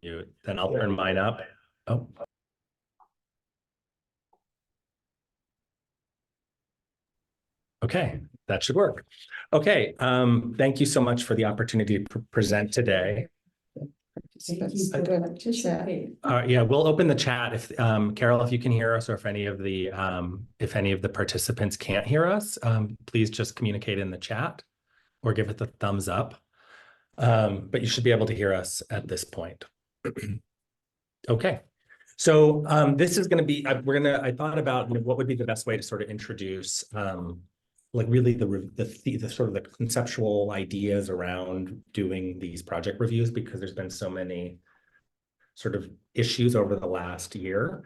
mute. Then I'll turn mine up. Oh. Okay, that should work. Okay, thank you so much for the opportunity to present today. Yeah, we'll open the chat if Carol, if you can hear us, or if any of the participants can't hear us, please just communicate in the chat or give it the thumbs up. But you should be able to hear us at this point. Okay. So this is going to be, I thought about what would be the best way to sort of introduce like really the sort of the conceptual ideas around doing these project reviews, because there's been so many sort of issues over the last year.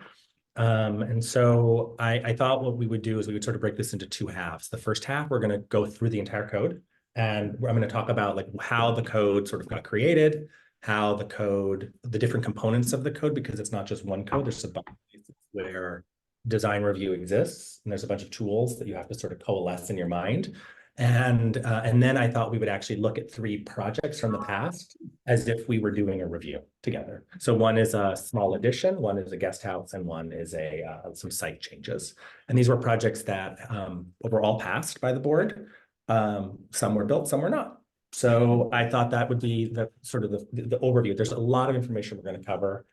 And so I thought what we would do is we would sort of break this into two halves. The first half, we're going to go through the entire code, and I'm going to talk about like how the code sort of got created, how the code, the different components of the code, because it's not just one code. There's a bunch of places where design review exists, and there's a bunch of tools that you have to sort of coalesce in your mind. And then I thought we would actually look at 3 projects from the past as if we were doing a review together. So one is a small addition, one is a guest house, and one is some site changes. And these were projects that were all passed by the board. Some were built, some were not. So I thought that would be the sort of the overview. There's a lot of information we're going to cover.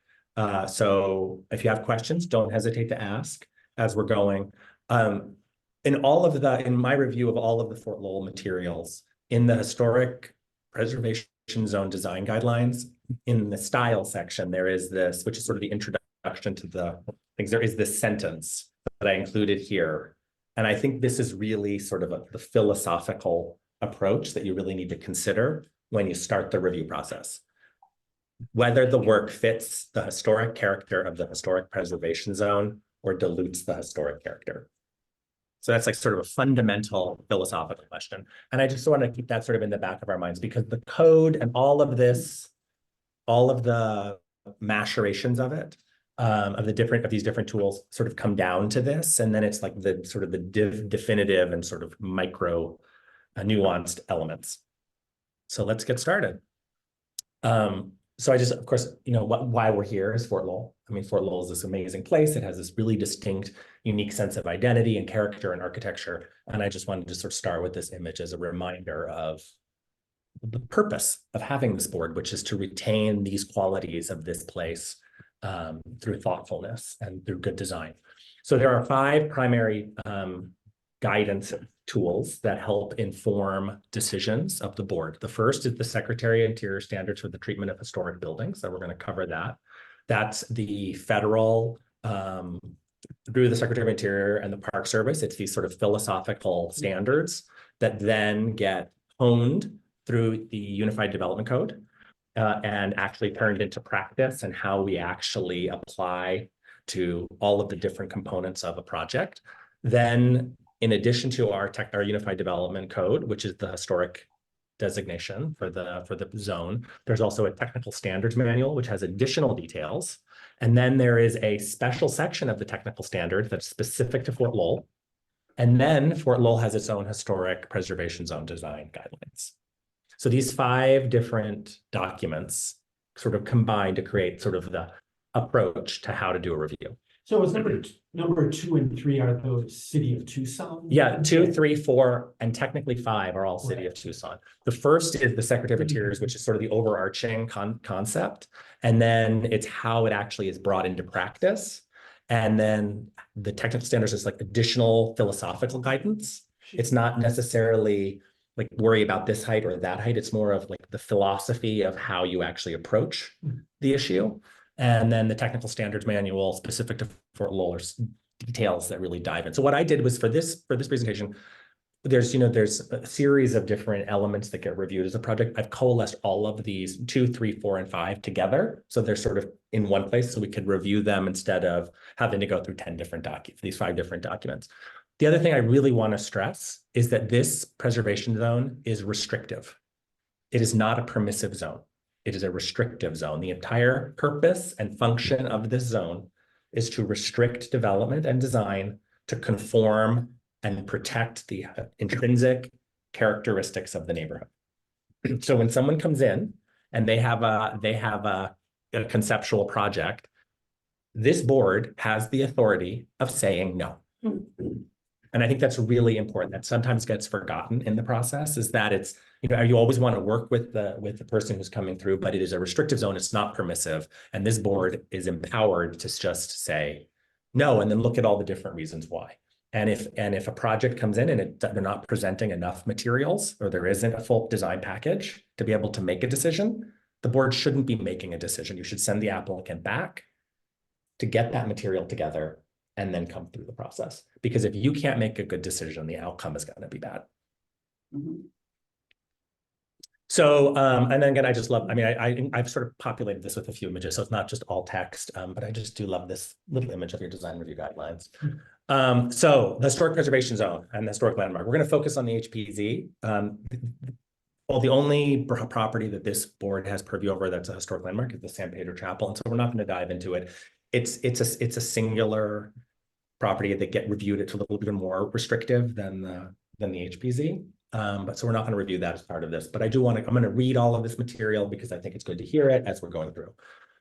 So if you have questions, don't hesitate to ask as we're going. In my review of all of the Fort Lowell materials, in the historic preservation zone design guidelines, in the style section, there is this, which is sort of the introduction to the things. There is this sentence that I included here. And I think this is really sort of the philosophical approach that you really need to consider when you start the review process. Whether the work fits the historic character of the historic preservation zone or dilutes the historic character. So that's like sort of a fundamental philosophical question. And I just want to keep that sort of in the back of our minds, because the code and all of this, all of the machinations of it, of these different tools sort of come down to this. And then it's like the sort of the definitive and sort of micro nuanced elements. So let's get started. So I just, of course, why we're here is Fort Lowell. I mean, Fort Lowell is this amazing place. It has this really distinct, unique sense of identity and character and architecture. And I just wanted to sort of start with this image as a reminder of the purpose of having this board, which is to retain these qualities of this place through thoughtfulness and through good design. So there are 5 primary guidance tools that help inform decisions of the board. The first is the Secretary of Interior Standards for the Treatment of Historic Buildings. So we're going to cover that. That's the federal, through the Secretary of Interior and the Park Service. It's these sort of philosophical standards that then get honed through the Unified Development Code and actually turned into practice and how we actually apply to all of the different components of a project. Then, in addition to our Unified Development Code, which is the historic designation for the zone, there's also a technical standards manual, which has additional details. And then there is a special section of the technical standards that's specific to Fort Lowell. And then Fort Lowell has its own historic preservation zone design guidelines. So these 5 different documents sort of combine to create sort of the approach to how to do a review. So it's number 2 and 3 are those City of Tucson? Yeah, 2, 3, 4, and technically 5 are all City of Tucson. The first is the Secretary of Interior, which is sort of the overarching concept. And then it's how it actually is brought into practice. And then the technical standards is like additional philosophical guidance. It's not necessarily like worry about this height or that height. It's more of like the philosophy of how you actually approach the issue. And then the technical standards manual specific to Fort Lowell details that really dive in. So what I did was for this presentation, there's a series of different elements that get reviewed as a project. I've coalesced all of these 2, 3, 4, and 5 together. So they're sort of in one place so we could review them instead of having to go through 10 different documents, these 5 different documents. The other thing I really want to stress is that this preservation zone is restrictive. It is not a permissive zone. It is a restrictive zone. The entire purpose and function of this zone is to restrict development and design to conform and protect the intrinsic characteristics of the neighborhood. So when someone comes in and they have a a conceptual project, this board has the authority of saying no. And I think that's really important. That sometimes gets forgotten in the process, is that it's, you always want to work with the person who's coming through, but it is a restrictive zone. It's not permissive. And this board is empowered to just say no, and then look at all the different reasons why. And if a project comes in and they're not presenting enough materials, or there isn't a full design package to be able to make a decision, the board shouldn't be making a decision. You should send the applicant back to get that material together and then come through the process. Because if you can't make a good decision, the outcome is going to be bad. So, and then again, I just love, I've sort of populated this with a few images, so it's not just all text, but I just do love this little image of your design review guidelines. So the historic preservation zone and the historic landmark, we're going to focus on the HPZ. Well, the only property that this board has purview over that's a historic landmark is the San Pedro Chapel, and so we're not going to dive into it. It's a singular property that get reviewed. It's a little bit more restrictive than the HPZ. But so we're not going to review that as part of this. But I'm going to read all of this material because I think it's good to hear it as we're going through.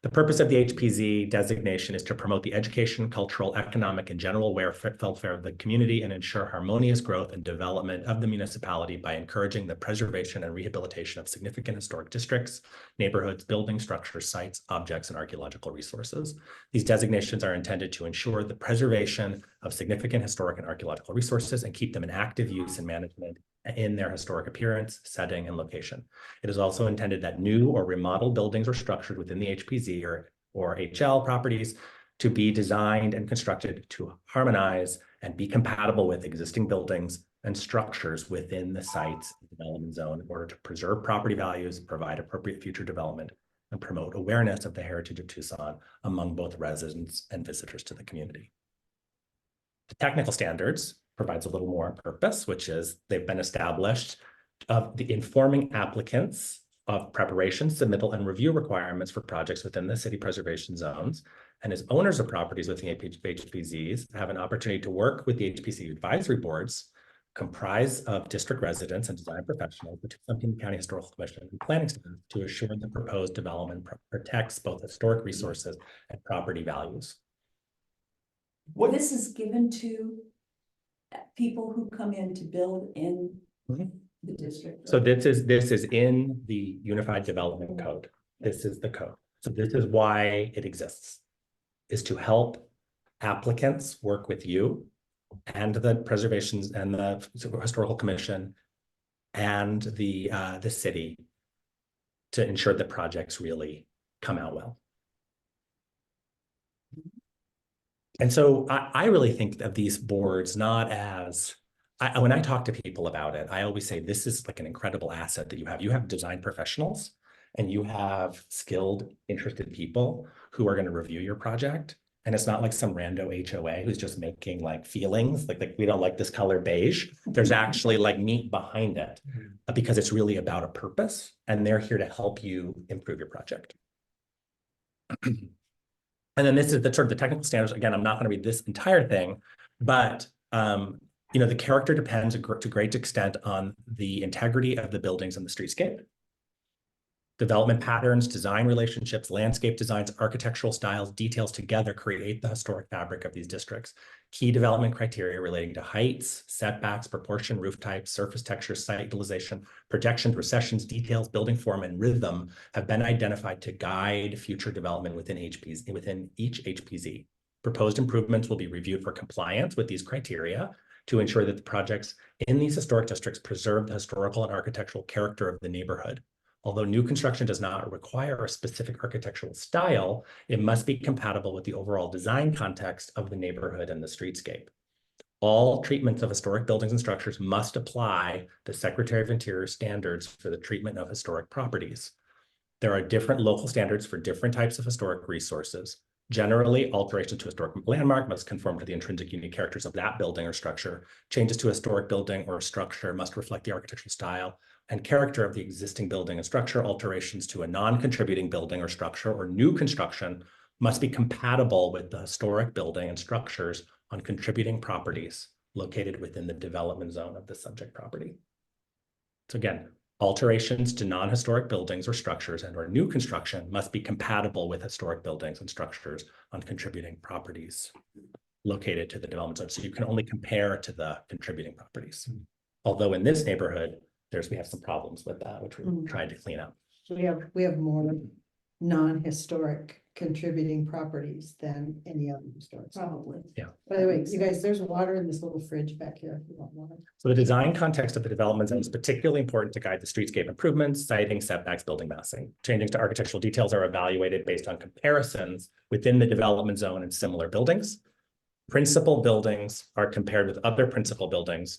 The purpose of the HPZ designation is to promote the education, cultural, economic, and general welfare of the community and ensure harmonious growth and development of the municipality by encouraging the preservation and rehabilitation of significant historic districts, neighborhoods, buildings, structures, sites, objects, and archaeological resources. These designations are intended to ensure the preservation of significant historic and archaeological resources and keep them in active use and management in their historic appearance, setting, and location. It is also intended that new or remodeled buildings or structures within the HPZ or HL properties to be designed and constructed to harmonize and be compatible with existing buildings and structures within the site's development zone in order to preserve property values, provide appropriate future development, and promote awareness of the heritage of Tucson among both residents and visitors to the community. The technical standards provides a little more purpose, which is they've been established of the informing applicants of preparation, submittal, and review requirements for projects within the city preservation zones. And as owners of properties within HPZs have an opportunity to work with the HPZ advisory boards comprised of district residents and design professionals, the Tucson County Historical Commission and planning staff to assure the proposed development protects both historic resources and property values. What this is given to people who come in to build in the district. So this is in the Unified Development Code. This is the code. So this is why it exists, is to help applicants work with you and the preservations and the historical commission and the city to ensure that projects really come out well. And so I really think of these boards not as, when I talk to people about it, I always say this is like an incredible asset that you have. You have design professionals and you have skilled, interested people who are going to review your project. And it's not like some rando HOA who's just making like feelings, like we don't like this color beige. There's actually like meat behind it because it's really about a purpose and they're here to help you improve your project. And then this is the sort of the technical standards. Again, I'm not going to read this entire thing, but the character depends to great extent on the integrity of the buildings and the streetscape. Development patterns, design relationships, landscape designs, architectural styles, details together create the historic fabric of these districts. Key development criteria relating to heights, setbacks, proportion, roof types, surface texture, site utilization, projections, recessions, details, building form, and rhythm have been identified to guide future development within each HPZ. Proposed improvements will be reviewed for compliance with these criteria to ensure that the projects in these historic districts preserve the historical and architectural character of the neighborhood. Although new construction does not require a specific architectural style, it must be compatible with the overall design context of the neighborhood and the streetscape. All treatments of historic buildings and structures must apply the Secretary of Interior standards for the treatment of historic properties. There are different local standards for different types of historic resources. Generally, alterations to historic landmark must conform to the intrinsic unique characters of that building or structure. Changes to a historic building or structure must reflect the architectural style and character of the existing building and structure. Alterations to a non-contributing building or structure or new construction must be compatible with the historic building and structures on contributing properties located within the development zone of the subject property. So again, Alterations to non-historic buildings or structures and or new construction must be compatible with historic buildings and structures on contributing properties located to the development zone. So you can only compare to the contributing properties. Although in this neighborhood, we have some problems with that, which we tried to clean up. We have more non-historic contributing properties than any other historic. Probably. Yeah. By the way, you guys, there's water in this little fridge back here if you want water. So the design context of the development zone is particularly important to guide the streetscape improvements, siting, setbacks, building massing. Changes to architectural details are evaluated based on comparisons within the development zone and similar buildings. Principal buildings are compared with other principal buildings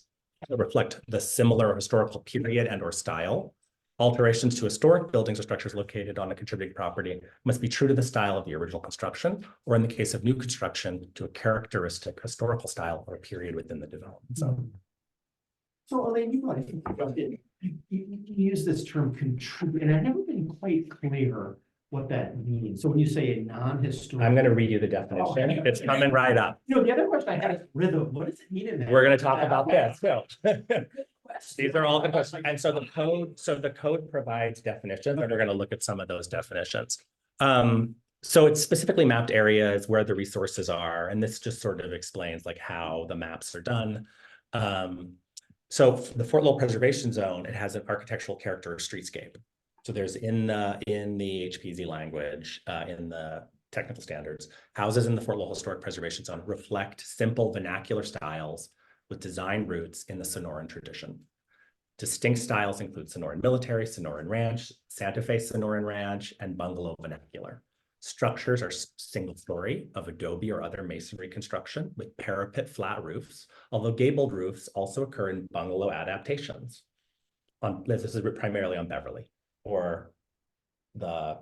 that reflect the similar historical period and or style. Alterations to historic buildings or structures located on a contributing property must be true to the style of the original construction, or in the case of new construction, to a characteristic historical style or a period within the development zone. So Elaine, you probably think about it. You use this term contribute, and I've never been quite clear what that means. So when you say a non-historic. I'm going to read you the definition. Okay. It's coming right up. The other question I had is rhythm. What does it mean in that? We're going to talk about this. So these are all the questions. And so the code provides definitions, and we're going to look at some of those definitions. So it's specifically mapped areas where the resources are, and this just sort of explains like how the maps are done. So the Fort Lowell Preservation Zone, it has an architectural character of streetscape. So there's in the HPZ language, in the technical standards, houses in the Fort Lowell Historic Preservation Zone reflect simple vernacular styles with design roots in the Sonoran tradition. Distinct styles include Sonoran military, Sonoran ranch, Santa Fe Sonoran ranch, and bungalow vernacular. Structures are single story of adobe or other masonry construction with parapet flat roofs, although gabled roofs also occur in bungalow adaptations. This is primarily on Beverly or the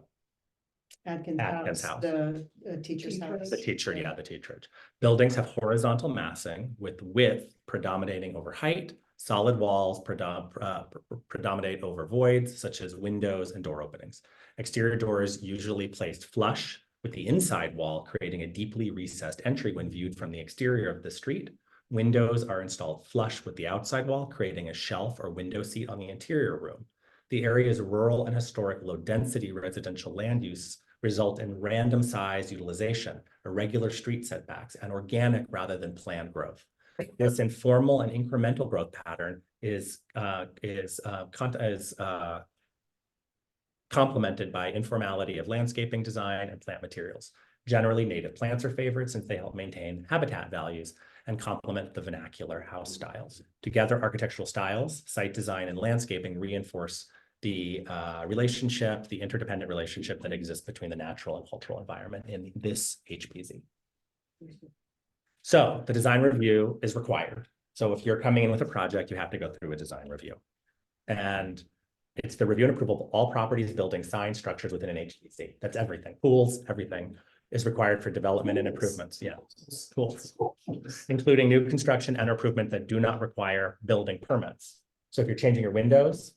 Atkins house, the teacher's house. The teacherage. Buildings have horizontal massing with width predominating over height. Solid walls predominate over voids, such as windows and door openings. Exterior doors usually placed flush with the inside wall, creating a deeply recessed entry when viewed from the exterior of the street. Windows are installed flush with the outside wall, creating a shelf or window seat on the interior room. The area's rural and historic low-density residential land use result in random size utilization, irregular street setbacks, and organic rather than planned growth. This informal and incremental growth pattern is complemented by informality of landscaping design and plant materials. Generally, native plants are favored since they help maintain habitat values and complement the vernacular house styles. Together, architectural styles, site design, and landscaping reinforce the interdependent relationship that exists between the natural and cultural environment in this HPZ. So the design review is required. So if you're coming in with a project, you have to go through a design review. And it's the review and approval of all properties, buildings, signs, structures within an HPZ. That's everything. Pools, everything is required for development and improvements. Yeah, pools, including new construction and improvement that do not require building permits. So if you're changing your windows,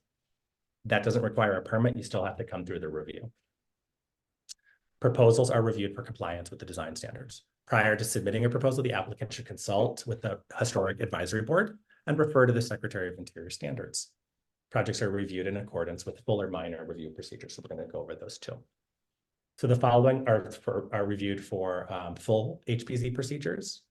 that doesn't require a permit. You still have to come through the review. Proposals are reviewed for compliance with the design standards. Prior to submitting a proposal, the applicant should consult with the Historic Advisory Board and refer to the Secretary of Interior standards. Projects are reviewed in accordance with full or minor review procedures. So we're going to go over those too. So the following are reviewed for full HPZ procedures: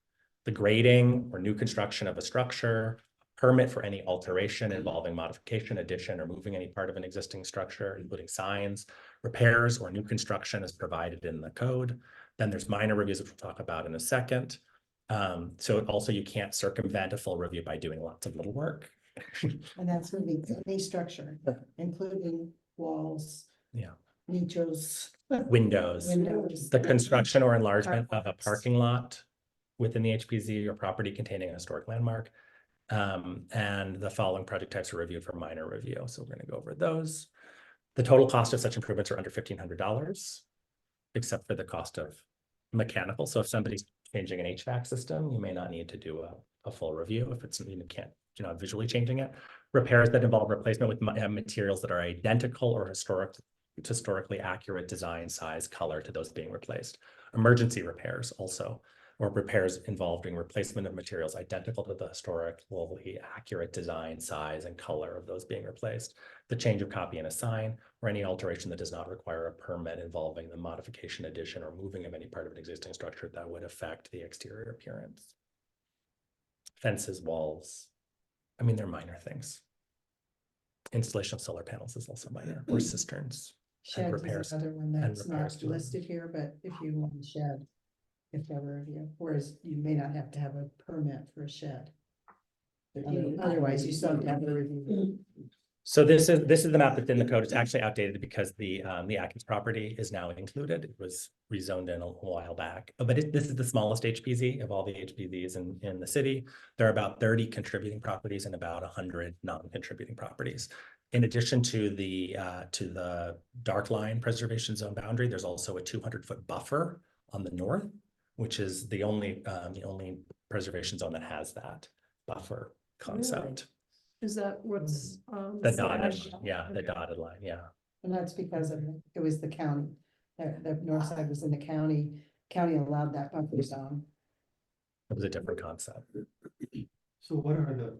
the grading or new construction of a structure, permit for any alteration involving modification, addition, or moving any part of an existing structure, including signs, repairs, or new construction as provided in the code. Then there's minor reviews, which we'll talk about in a second. So also you can't circumvent a full review by doing lots of little work. And that's going to be any structure, including walls, nichos, Windows, the construction or enlargement of a parking lot within the HPZ or property containing a historic landmark. And the following project types are reviewed for minor review. So we're going to go over those. The total cost of such improvements are under $1,500, except for the cost of mechanical. So if somebody's changing an HVAC system, you may not need to do a full review if it's something you can't, visually changing it. Repairs that involve replacement with materials that are identical or historically accurate design, size, color to those being replaced. Emergency repairs also, or repairs involving replacement of materials identical to the historically accurate design, size, and color of those being replaced, the change of copy and a sign, or any alteration that does not require a permit involving the modification, addition, or moving of any part of an existing structure that would affect the exterior appearance. Fences, walls, I mean, they're minor things. Installation of solar panels is also minor, or cisterns. Sheds repairs- is another one and that's repairs not to it. listed here, but if you want a shed, if ever, whereas you may not have to have a permit for a shed. Otherwise, you still have to have a review. So this is the map that's in the code. It's actually outdated because the Atkins property is now included. It was rezoned in a while back, but this is the smallest HPZ of all the HPZs in the city. There are about 30 contributing properties and about 100 non-contributing properties. In addition to the dark line preservation zone boundary, there's also a 200-foot buffer on the north, which is the only preservation zone that has that buffer concept. Is that what's? The dotted, slash? line, yeah, the Okay. dotted line, yeah. And that's because it was the county, the north side was in the county allowed that buffer zone. It was a different concept. So what are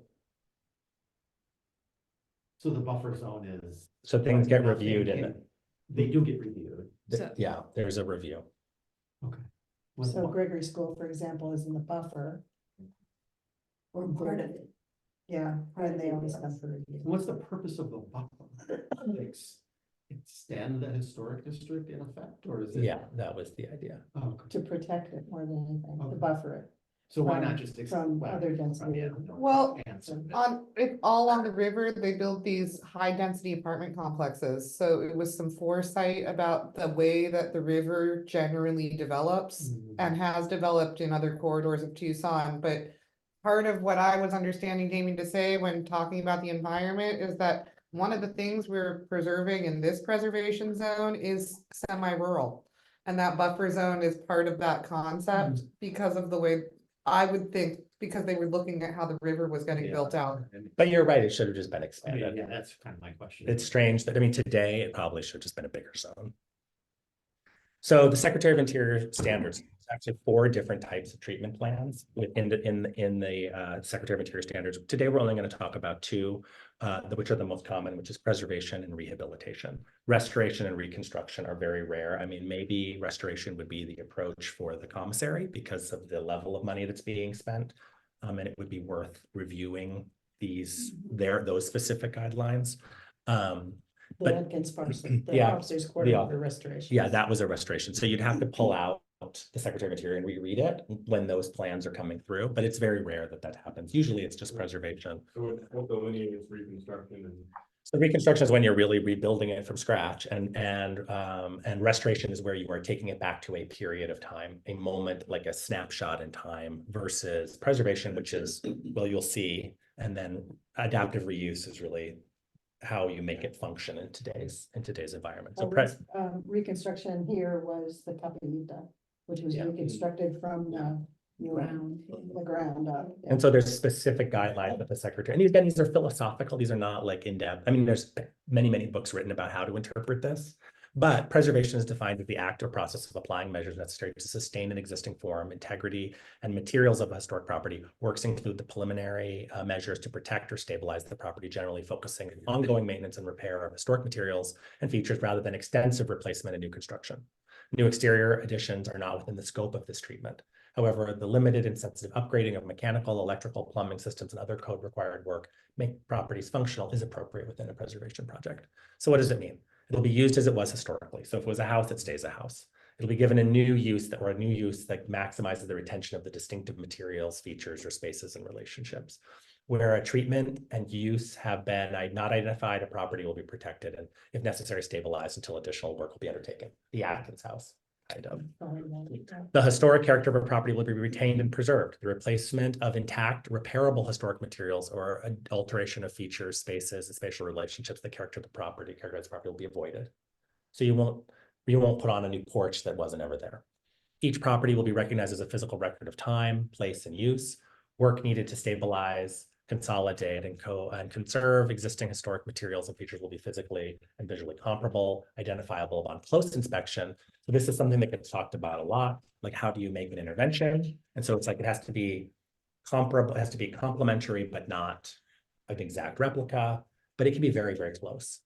so the buffer zone is? So things get Nothing reviewed in- and They do get reviewed. yeah, there's a review. Okay. What- So what- Gregory School, for example, is in the buffer. Or part of it. Yeah, and they always come for review. What's the purpose of the buffer? Extend the historic district in effect, or is it? Yeah, that was the idea. Oh, okay. To protect it more than anything, to Okay. buffer it. So why from- not just? from other density. Yeah, Well, answer. if all on the river, they built these high density apartment complexes, so it was some foresight about the way that the river generally develops. Mm. And has developed in other corridors of Tucson, but part of what I was understanding Damien to say when talking about the environment is that one of the things we're preserving in this preservation zone is semi-rural. And that buffer zone is part of that concept because of the way, I would think, because they were looking at how the river was getting built out. But you're right, it should have just been I mean, expanded. yeah, that's kind of my question. It's strange that, I mean, today it probably should have just been a bigger zone. So the Secretary of Interior standards, there's actually 4 different types of treatment plans within the Secretary of Interior standards. Today, we're only going to talk about 2, which are the most common, which is preservation and rehabilitation. Restoration and reconstruction are very rare. I mean, maybe restoration would be the approach for the commissary because of the level of money that's being spent. And it would be worth reviewing those specific guidelines. The But- Atkins parcel, the Yeah, officer's quarter the- for restoration. Yeah, that was a restoration. So you'd have to pull out the Secretary of Interior and reread it when those plans are coming through, but it's very rare that happens. Usually it's just preservation. So what delineates reconstruction and? So reconstruction is when you're really rebuilding it from scratch, and restoration is where you are taking it back to a period of time, a moment, like a snapshot in time, versus preservation, which is, well, you'll see, and then adaptive reuse is really how you make it function in today's environment. So Reconstruction here was the Capillita, which was Yeah. reconstructed from the ground up. And so there's specific guidelines that the secretary, and these are philosophical, these are not like in-depth. I mean, there's many books written about how to interpret this. But preservation is defined as the act or process of applying measures necessary to sustain an existing form, integrity, and materials of a historic property. Works include the preliminary measures to protect or stabilize the property, generally focusing on ongoing maintenance and repair of historic materials and features rather than extensive replacement and new construction. New exterior additions are not within the scope of this treatment. However, the limited and sensitive upgrading of mechanical, electrical, plumbing systems, and other code required work make properties functional is appropriate within a preservation project. So what does it mean? It'll be used as it was historically. So if it was a house, it stays a house. It'll be given a new use that maximizes the retention of the distinctive materials, features, or spaces and relationships. Where a treatment and use have been not identified, a property will be protected and, if necessary, stabilized until additional work will be undertaken. The Atkins house, kind of. The historic character of a property will be retained and preserved. The replacement of intact, repairable historic materials or an alteration of features, spaces, and spatial relationships, the character of the property will be avoided. So you won't put on a new porch that wasn't ever there. Each property will be recognized as a physical record of time, place, and use. Work needed to stabilize consolidate and conserve existing historic materials and features will be physically and visually comparable, identifiable upon close inspection. So this is something that gets talked about a lot, like how do you make an intervention? And so it's like, it has to be comparable, it has to be complementary, but not an exact replica, but it can be very, very close.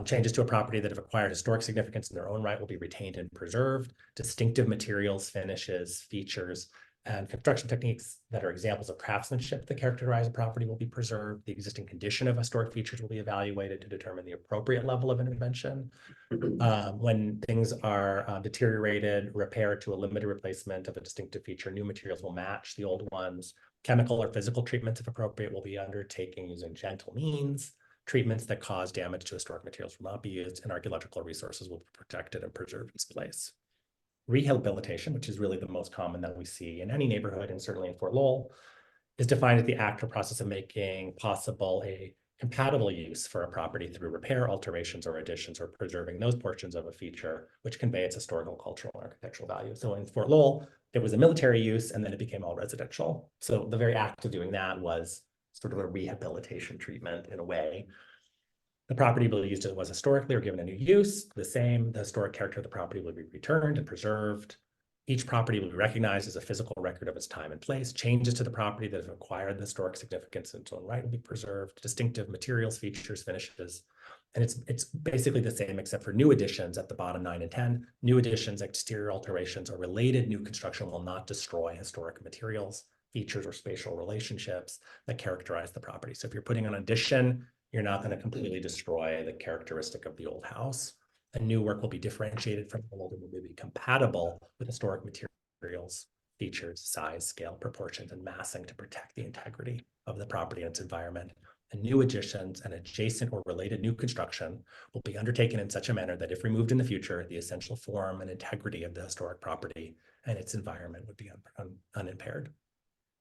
Changes to a property that have acquired historic significance in their own right will be retained and preserved. Distinctive materials, finishes, features, and construction techniques that are examples of craftsmanship that characterize a property will be preserved. The existing condition of historic features will be evaluated to determine the appropriate level of intervention. When things are deteriorated, repaired to a limited replacement of a distinctive feature, new materials will match the old ones. Chemical or physical treatments, if appropriate, will be undertaken using gentle means. Treatments that cause damage to historic materials will not be used, and archaeological resources will be protected and preserved in place. Rehabilitation, which is really the most common that we see in any neighborhood, and certainly in Fort Lowell, is defined as the act or process of making possible a compatible use for a property through repair, alterations, or additions, or preserving those portions of a feature which convey its historical, cultural, and architectural value. So in Fort Lowell, it was a military use, and then it became all residential. So the very act of doing that was sort of a rehabilitation treatment in a way. The property will be used as it was historically or given a new use. The historic character of the property will be returned and preserved. Each property will be recognized as a physical record of its time and place. Changes to the property that have acquired the historic significance in its own right will be preserved. Distinctive materials, features, finishes. And it's basically the same except for new additions at the bottom 9 and 10. New additions, exterior alterations, or related new construction will not destroy historic materials, features, or spatial relationships that characterize the property. So if you're putting an addition, you're not going to completely destroy the characteristic of the old house. And new work will be differentiated from the old and will be compatible with historic materials, features, size, scale, proportions, and massing to protect the integrity of the property and its environment. And new additions and adjacent or related new construction will be undertaken in such a manner that if removed in the future, the essential form and integrity of the historic property and its environment would be unimpaired.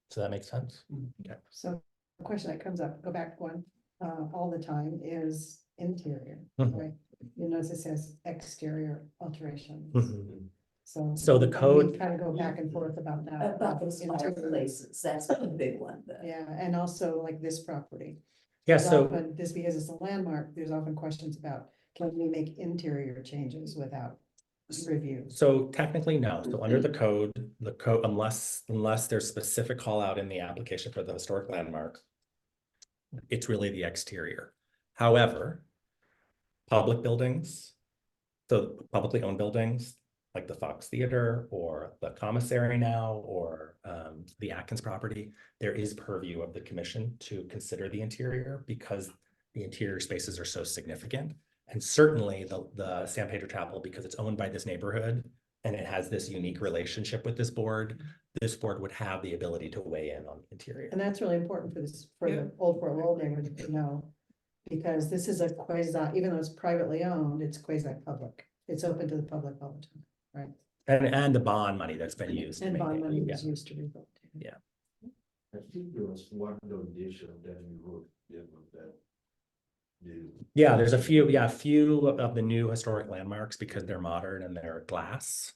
So that makes sense? Okay. So the question that comes up, go back one, all the time is interior, Mhm. right? You notice it says exterior alterations. Mhm. So the code- we kind of go back and forth about that. About those interior. fireplaces, that's a big one. Yeah, and also like this property. Yeah, There's so often- This, because it's a landmark, there's often questions about, can we make interior changes without review? So technically, no. So under the code, unless there's specific call out in the application for the historic landmark, it's really the exterior. However, public buildings, so publicly owned buildings, like the Fox Theater or the commissary now, or the Atkins property, there is purview of the commission to consider the interior because the interior spaces are so significant. And certainly the San Pedro Chapel, because it's owned by this neighborhood and it has this unique relationship with this board would have the ability to weigh in on interior. And that's really important for this, for the old Fort Lowell neighborhood to know. Because this is a quasi, even though it's privately owned, it's quasi-public. It's open to the public all the time, right? And the bond money that's been used. to And bond maintain- money yeah. was used to rebuild. Yeah. I think there was one donation that you wrote, that. Yeah, there's a few of the new historic landmarks because they're modern and they're glass.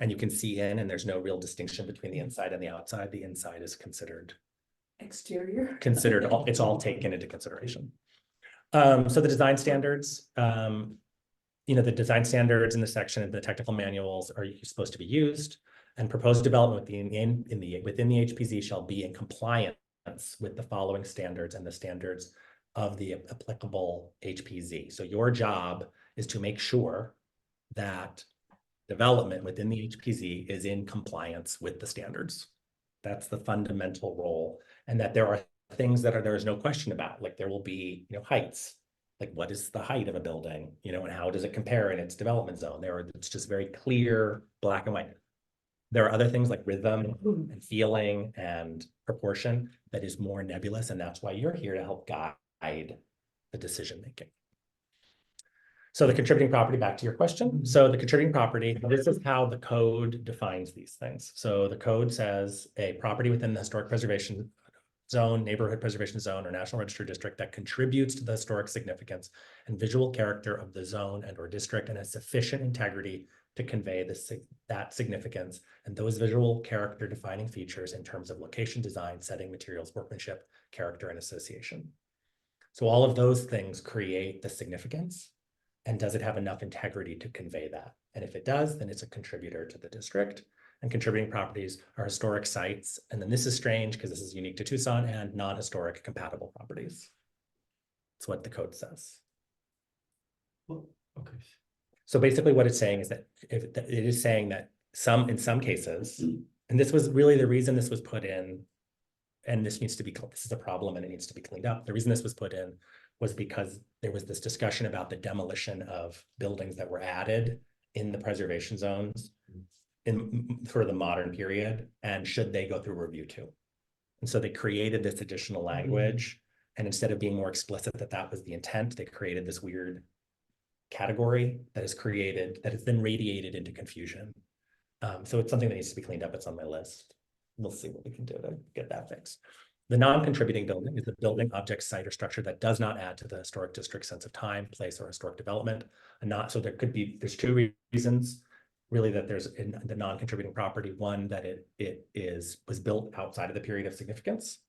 And you can see in, and there's no real distinction between the inside and the outside. The inside is considered Exterior. it's all taken into consideration. So the design standards, the design standards in the section of the technical manuals are supposed to be used, and proposed development within the HPZ shall be in compliance with the following standards and the standards of the applicable HPZ. So your job is to make sure that development within the HPZ is in compliance with the standards. That's the fundamental role, and that there are things that there is no question about, like there will be, heights, like what is the height of a building, and how does it compare in its development zone? It's just very clear, black and white. There are other things like rhythm and feeling and proportion that is more nebulous, and that's why you're here to help guide the decision making. So the contributing property, back to your question. So the contributing property, this is how the code defines these things. So the code says a property within the historic preservation zone, neighborhood preservation zone, or national register district that contributes to the historic significance and visual character of the zone and or district and has sufficient integrity to convey that significance and those visual character defining features in terms of location, design, setting, materials, workmanship, character, and association. So all of those things create the significance. And does it have enough integrity to convey that? And if it does, then it's a contributor to the district. And contributing properties are historic sites. And then this is strange because this is unique to Tucson, and non-historic compatible properties. That's what the code says. Well, okay. So basically what it's saying is that it is saying that in some cases, and this was really the reason this was put in, and this is a problem and it needs to be cleaned up. The reason this was put in was because there was this discussion about the demolition of buildings that were added in the preservation zones for the modern period, and should they go through review too? And so they created this additional language, and instead of being more explicit that that was the intent, they created this weird category that has then radiated into confusion. So it's something that needs to be cleaned up. It's on my list. We'll see what we can do to get that fixed. The non-contributing building is a building, object, site, or structure that does not add to the historic district's sense of time, place, or historic development. So there's two reasons really that there's in the non-contributing property. One, that it was built outside of the period of significance.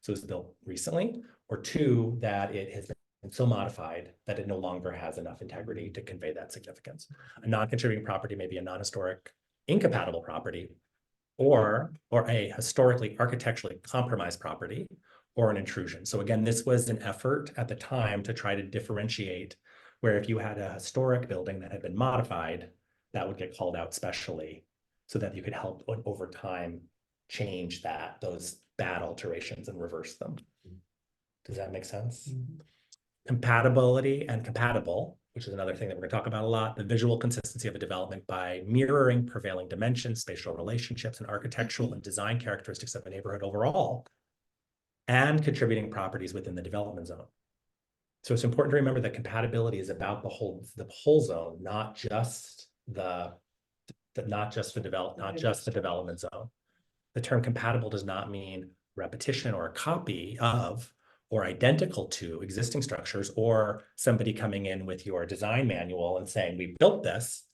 So it was built recently. Or two, that it has been so modified that it no longer has enough integrity to convey that significance. A non-contributing property may be a non-historic incompatible property, or a historically architecturally compromised property, or an intrusion. So again, this was an effort at the time to try to differentiate where if you had a historic building that had been modified, that would get called out specially so that you could help over time change those bad alterations and reverse them. Does that make sense? Compatibility and compatible, which is another thing that we're going to talk about a lot, the visual consistency of a development by mirroring prevailing dimensions, spatial relationships, and architectural and design characteristics of a neighborhood overall, and contributing properties within the development zone. So it's important to remember that compatibility is about the whole zone, not just the development zone. The term compatible does not mean repetition or a copy of or identical to existing structures, or somebody coming in with your design manual and saying, we built this,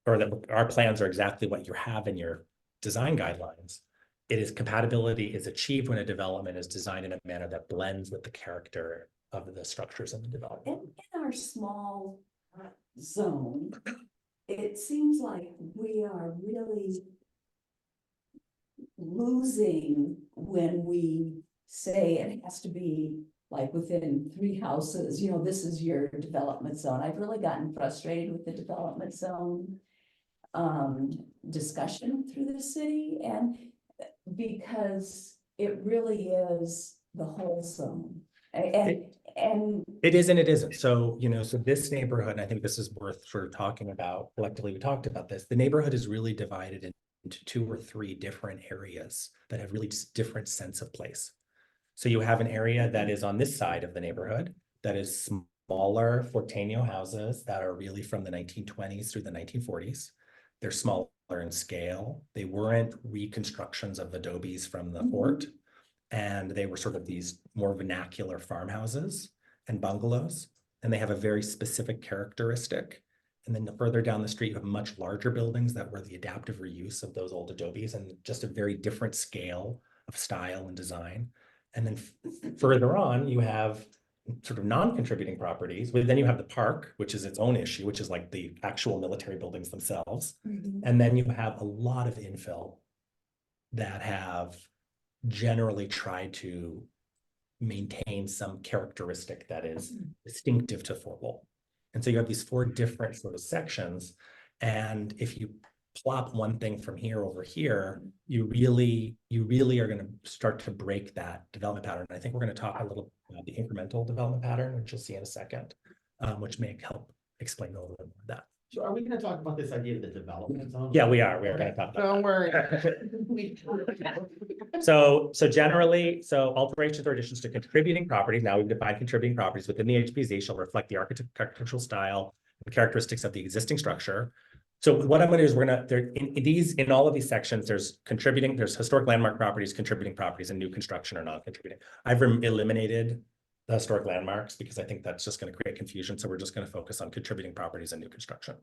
or that our plans are exactly what you have in your design guidelines. Compatibility is achieved when a development is designed in a manner that blends with the character of the structures in the development. In our small zone, it seems like we are really losing when we say it has to be like within 3 houses, this is your development zone. I've really gotten frustrated with the development zone discussion through the city, and because it really is the whole zone. And it is and it isn't. So, so this neighborhood, and I think this is worth sort of talking about collectively. We talked about this. The neighborhood is really divided into 2 or 3 different areas that have really just different sense of place. So you have an area that is on this side of the neighborhood that is smaller Forteño houses that are really from the 1920s through the 1940s. They're smaller in scale. They weren't reconstructions of adobes from the fort. And they were sort of these more vernacular farmhouses and bungalows. And they have a very specific characteristic. And then further down the street, you have much larger buildings that were the adaptive reuse of those old adobes, and just a very different scale of style and design. And then further on, you have sort of non-contributing properties, but then you have the park, which is its own issue, which is like the actual military buildings themselves. And then you have a lot of infill that have generally tried to maintain some characteristic that is distinctive to Fort Lowell. And so you have these 4 different sort of sections. And if you plop one thing from here over here, you really are going to start to break that development pattern. And I think we're going to talk a little about the incremental development pattern, which you'll see in a second, which may help explain a little bit more of that. So are we gonna talk about this idea of the development zone? Yeah, we are going to talk about Don't worry. So generally, alterations or additions to contributing properties, now we've defined contributing properties within the HPZ shall reflect the architectural style and characteristics of the existing structure. So what I'm going to do is in all of these sections, there's historic landmark properties, contributing properties, and new construction or non-contributing. I've eliminated the historic landmarks because I think that's just going to create confusion. So we're just going to focus on contributing properties and new construction.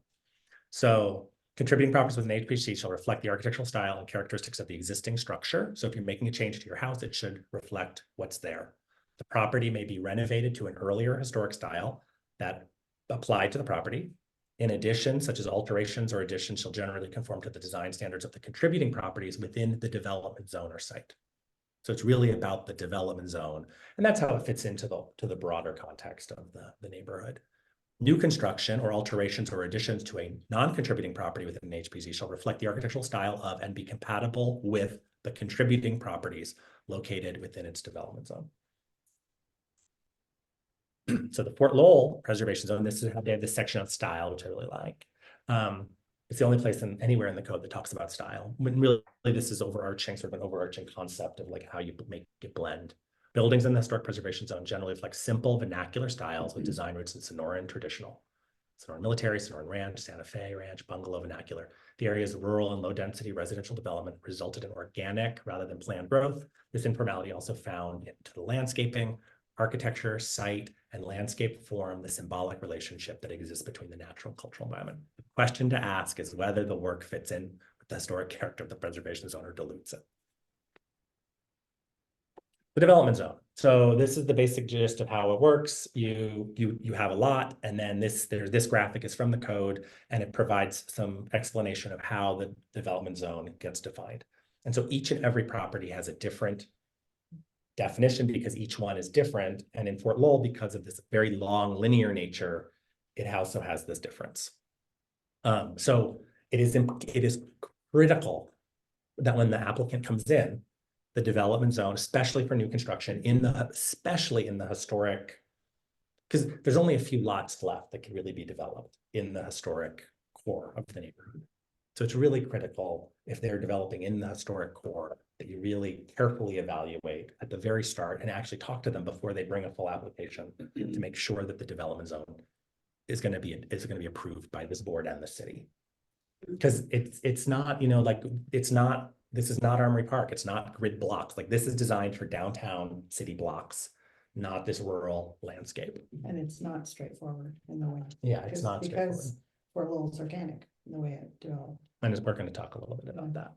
So contributing properties within HPC shall reflect the architectural style and characteristics of the existing structure. So if you're making a change to your house, it should reflect what's there. The property may be renovated to an earlier historic style that applied to the property. In addition, such as alterations or additions shall generally conform to the design standards of the contributing properties within the development zone or site. So it's really about the development zone, and that's how it fits into the broader context of the neighborhood. New construction or alterations or additions to a non-contributing property within an HPZ shall reflect the architectural style of and be compatible with the contributing properties located within its development zone. So the Fort Lowell Preservation Zone, this is how they have this section on style, which I really like. It's the only place anywhere in the code that talks about style. When really this is overarching, sort of an overarching concept of like how you make it blend. Buildings in the historic preservation zone generally reflect simple vernacular styles with design roots in Sonoran traditional. Sonoran military, Sonoran ranch, Santa Fe ranch, bungalow vernacular. The area's rural and low density residential development resulted in organic rather than planned growth. This informality also found into the landscaping, architecture, site, and landscape form the symbolic relationship that exists between the natural and cultural environment. The question to ask is whether the work fits in with the historic character of the preservation zone or dilutes it. The development zone. So this is the basic gist of how it works. You have a lot, and then this graphic is from the code, and it provides some explanation of how the development zone gets defined. And so each and every property has a different definition because each one is different. And in Fort Lowell, because of this very long linear nature, it also has this difference. So it is critical that when the applicant comes in, the development zone, especially for new construction, especially in the historic, because there's only a few lots left that can really be developed in the historic core of the neighborhood. So it's really critical if they're developing in the historic core that you really carefully evaluate at the very start and actually talk to them before they bring a full application to make sure that the development zone is going to be approved by this board and the city. Because it's not, this is not Armory Park. It's not grid blocks. Like this is designed for downtown city blocks, not this rural landscape. And it's not straightforward in the way. Yeah, it's not straightforward. Because Fort Lowell's organic in the way it developed. And we're going to talk a little bit about that.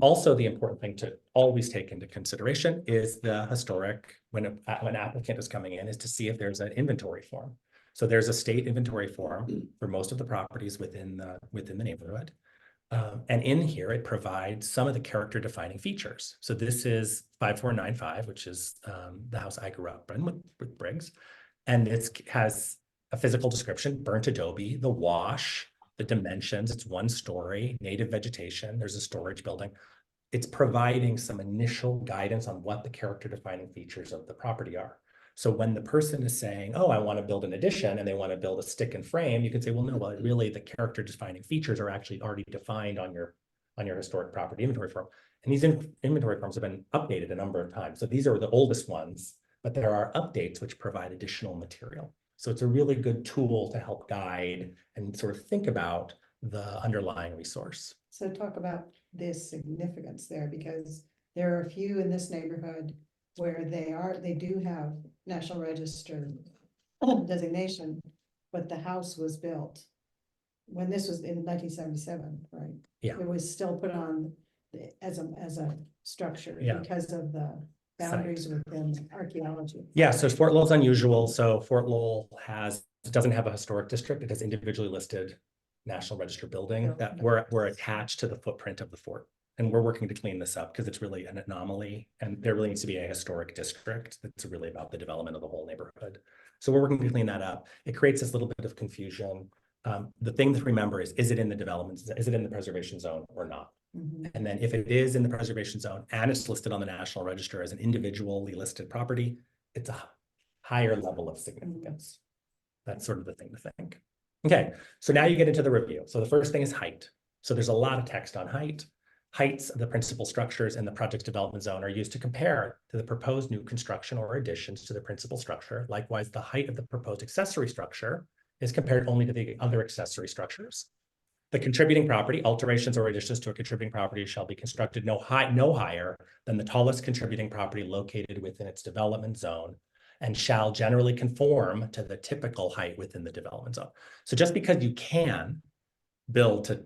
Also, the important thing to always take into consideration is the historic, when an applicant is coming in, is to see if there's an inventory form. So there's a state inventory form for most of the properties within the neighborhood. And in here, it provides some of the character defining features. So this is 5495, which is the house I grew up in with Briggs. And it has a physical description, burnt adobe, the wash, the dimensions, it's 1 story, native vegetation, there's a storage building. It's providing some initial guidance on what the character defining features of the property are. So when the person is saying, oh, I want to build an addition and they want to build a stick and frame, you can say, well, no, well, really the character defining features are actually already defined on your historic property inventory form. And these inventory forms have been updated a number of times. So these are the oldest ones, but there are updates which provide additional material. So it's a really good tool to help guide and sort of think about the underlying resource. So talk about this significance there, because there are a few in this neighborhood where they do have National Register designation, but the house was built when this was in 1977, right? Yeah. It was still put on as a structure Yeah. because of the boundaries within archaeology. Yeah, so Fort Lowell's unusual. So Fort Lowell doesn't have a historic district. It has individually listed National Register building that were attached to the footprint of the fort. And we're working to clean this up because it's really an anomaly and there really needs to be a historic district that's really about the development of the whole neighborhood. So we're working to clean that up. It creates this little bit of confusion. The thing to remember is it in the development, is it in the preservation zone or not? Mhm. And then if it is in the preservation zone and it's listed on the National Register as an individually listed property, it's a higher level of significance. That's sort of the thing to think. Okay, so now you get into the review. So the first thing is height. So there's a lot of text on height. Heights of the principal structures in the project's development zone are used to compare to the proposed new construction or additions to the principal structure. Likewise, the height of the proposed accessory structure is compared only to the other accessory structures. The contributing property, alterations or additions to a contributing property shall be constructed no higher than the tallest contributing property located within its development zone and shall generally conform to the typical height within the development zone. So just because you can build to,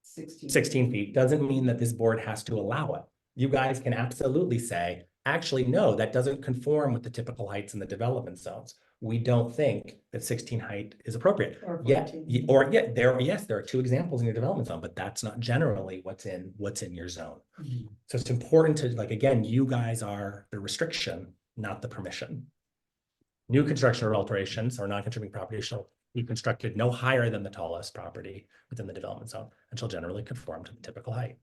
16. 16 feet, doesn't mean that this board has to allow it. You guys can absolutely say, actually, no, that doesn't conform with the typical heights in the development zones. We don't think that 16 height is appropriate. Or Yeah, 14. there are two examples in your development zone, but that's not generally what's in your zone. Mhm. So it's important to, like, again, you guys are the restriction, not the permission. New construction or alterations or non-contributing property shall be constructed no higher than the tallest property within the development zone and shall generally conform to the typical height.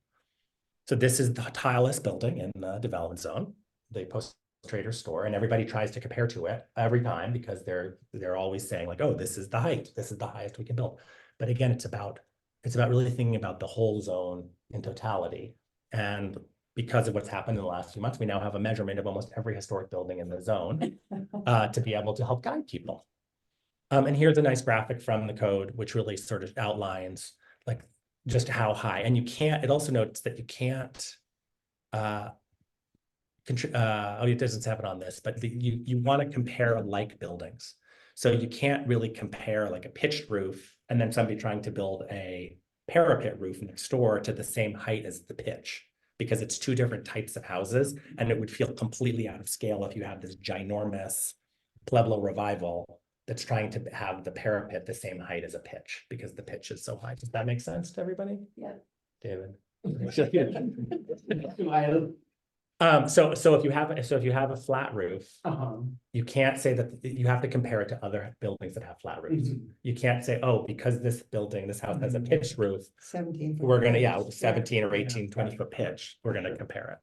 So this is the tallest building in the development zone, the Post Trader store, and everybody tries to compare to it every time because they're always saying like, oh, this is the height, this is the highest we can build. But again, it's about really thinking about the whole zone in totality. And because of what's happened in the last few months, we now have a measurement of almost every historic building in the zone to be able to help guide people. And here's a nice graphic from the code, which really sort of outlines like just how high. And it also notes that you can't, it doesn't have it on this, but you want to compare like buildings. So you can't really compare like a pitched roof and then somebody trying to build a parapet roof next door to the same height as the pitch, because it's two different types of houses and it would feel completely out of scale if you have this ginormous Pueblo revival that's trying to have the parapet the same height as a pitch because the pitch is so high. Does that make sense to everybody? Yeah. David? So if you have a flat roof, you can't say that you have to compare it to other buildings that have flat roofs. You can't say, oh, because this house has a pitched roof, 17. we're gonna, 17 or 18, 20 foot pitch, we're gonna compare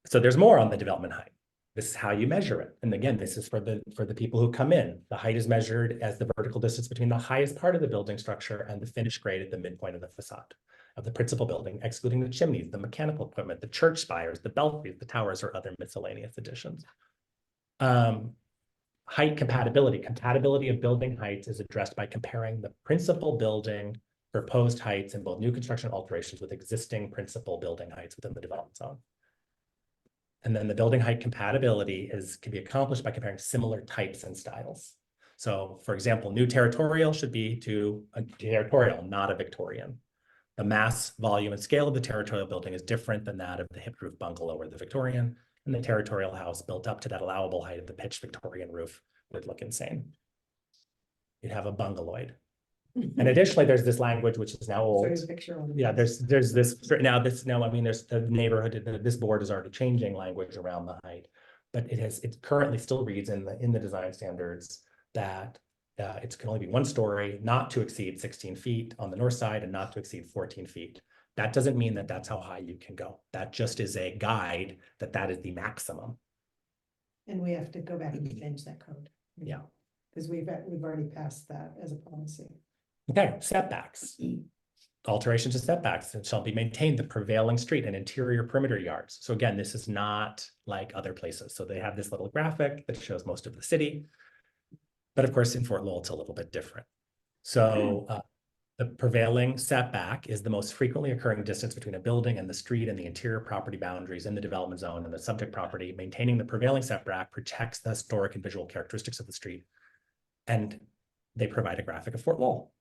it. So there's more on the development height. This is how you measure it. And again, this is for the people who come in. The height is measured as the vertical distance between the highest part of the building structure and the finished grade at the midpoint of the facade of the principal building, excluding the chimneys, the mechanical equipment, the church spires, the belfries, the towers, or other miscellaneous additions. Height compatibility. Compatibility of building heights is addressed by comparing the principal building proposed heights in both new construction alterations with existing principal building heights within the development zone. And then the building height compatibility can be accomplished by comparing similar types and styles. So for example, new territorial should be to a territorial, not a Victorian. The mass, volume, and scale of the territorial building is different than that of the hip roof bungalow or the Victorian, and the territorial house built up to that allowable height of the pitched Victorian roof would look insane. You'd have a bungaloid. And additionally, there's this language which is now old. Yeah, there's this now, I mean, there's the neighborhood, this board is already changing language around the height, but it currently still reads in the design standards that it can only be one story, not to exceed 16 feet on the north side and not to exceed 14 feet. That doesn't mean that that's how high you can go. That just is a guide that is the maximum. And we have to go back and change that code. Yeah. Because we've already passed that as a policy. Okay, setbacks. Alterations to setbacks shall be maintained the prevailing street and interior perimeter yards. So again, this is not like other places. So they have this little graphic that shows most of the city. But of course, in Fort Lowell, it's a little bit different. So the prevailing setback is the most frequently occurring distance between a building and the street and the interior property boundaries in the development zone and the subject property. Maintaining the prevailing setback protects the historic and visual characteristics of the street. And they provide a graphic of Fort Lowell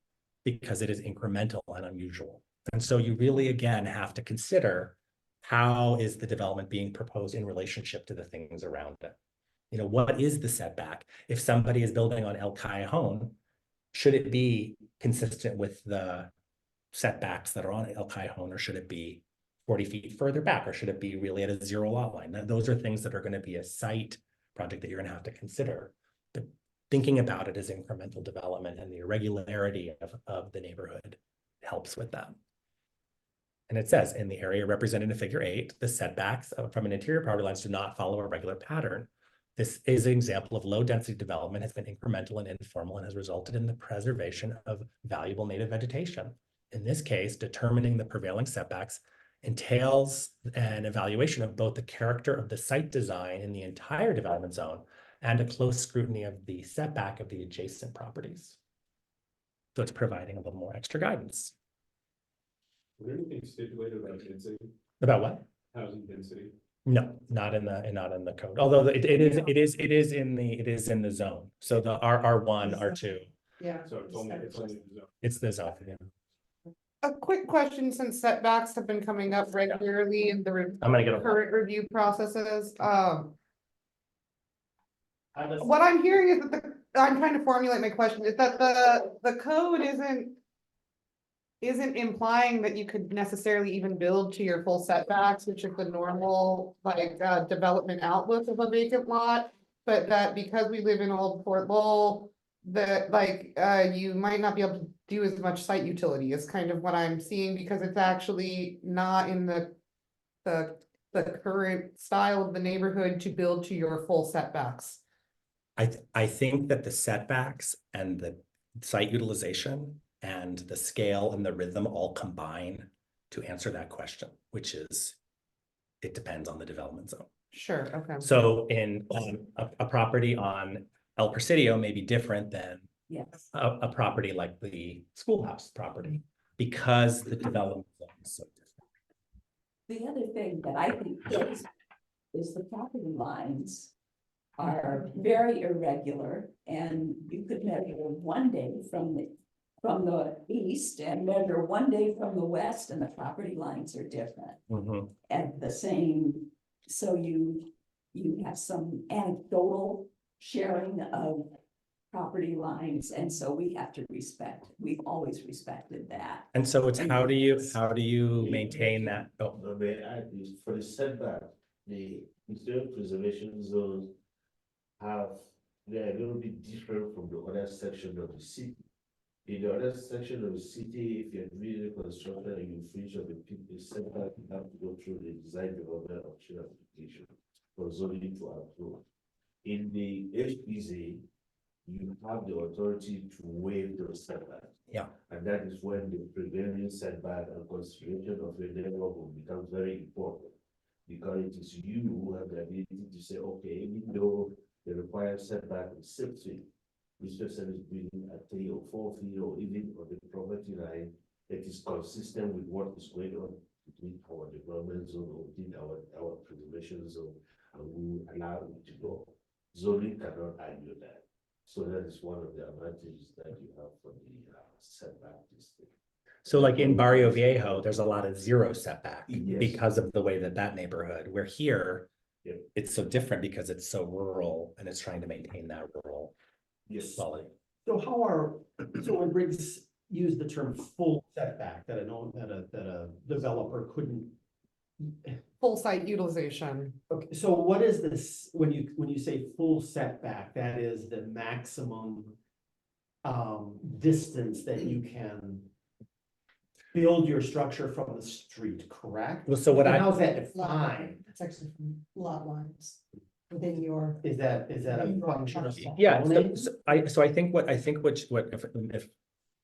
because it is incremental and unusual. And so you really, again, have to consider how is the development being proposed in relationship to the things around it. What is the setback? If somebody is building on El Cajon, should it be consistent with the setbacks that are on El Cajon, or should it be 40 feet further back, or should it be really at a zero lot line? Those are things that are going to be a site project that you're going to have to consider. But thinking about it as incremental development and the irregularity of the neighborhood helps with that. And it says in the area represented in Figure 8, the setbacks from an interior property lines do not follow a regular pattern. This is an example of low density development, has been incremental and informal, and has resulted in the preservation of valuable native vegetation. In this case, determining the prevailing setbacks entails an evaluation of both the character of the site design in the entire development zone and a close scrutiny of the setback of the adjacent properties. So it's providing a little more extra guidance. Is there anything stipulated about density, About what? housing density? No, not in the code. Although it is in the zone. So the R1, R2, Yeah. So it's only, it's only. It's the zone, yeah. A quick question, since setbacks have been coming up regularly in the I'm gonna get a. current review processes, what I'm hearing is that I'm trying to formulate my question, is that the code isn't implying that you could necessarily even build to your full setbacks, which is the normal, like, development outlook of a vacant lot. But that because we live in Old Fort Lowell, that like, you might not be able to do as much site utility is kind of what I'm seeing, because it's actually not in the current style of the neighborhood to build to your full setbacks. I think that the setbacks and the site utilization and the scale and the rhythm all combine to answer that question, which is, it depends on the development zone. Sure, okay. So in a property on El Presidio may be different than Yes. a property like the schoolhouse property, because the development zone is so different. The other thing that I think is the property lines are very irregular, and you could measure one day from the east and measure one day from the west, and the property lines are different. Mhm. And the same, so you have some anecdotal sharing of property lines, and so we've always respected that. And so it's how do you maintain that? Oh, No, may I, for the setback, the historic preservation zones they're a little bit different from the other section of the city. In the other section of the city, if you're doing the construction and you finish up the setback, you have to go through the design development option application for zoning to approve. In the HPZ, you have the authority to waive those setbacks. yeah. And that is when the prevailing setback and consideration of your neighborhood becomes very important. Because it is you who have the ability to say, okay, even though the required setback is 6 feet, this person is building at 3 or 4 feet, or even on the property line, it is consistent with what is going on between our development zone or within our preservation zone, and we allow it to go. Zoning cannot argue that. So that is one of the advantages that you have for the setback district. So like in Barrio Viejo, there's a lot of zero setback Yes. because of the way that neighborhood, where here, Yep. it's so different because it's so rural and it's trying to maintain that rural Yes. quality. So so when Briggs used the term full setback, that a developer couldn't. Full site utilization. Okay, so what is this, when you say full setback, that is the maximum distance that you can build your structure from the street, correct? Well, so what And I, how's that Lot defined? line, it's actually from lot lines within your. Is that a function of? yeah, zoning? so I think what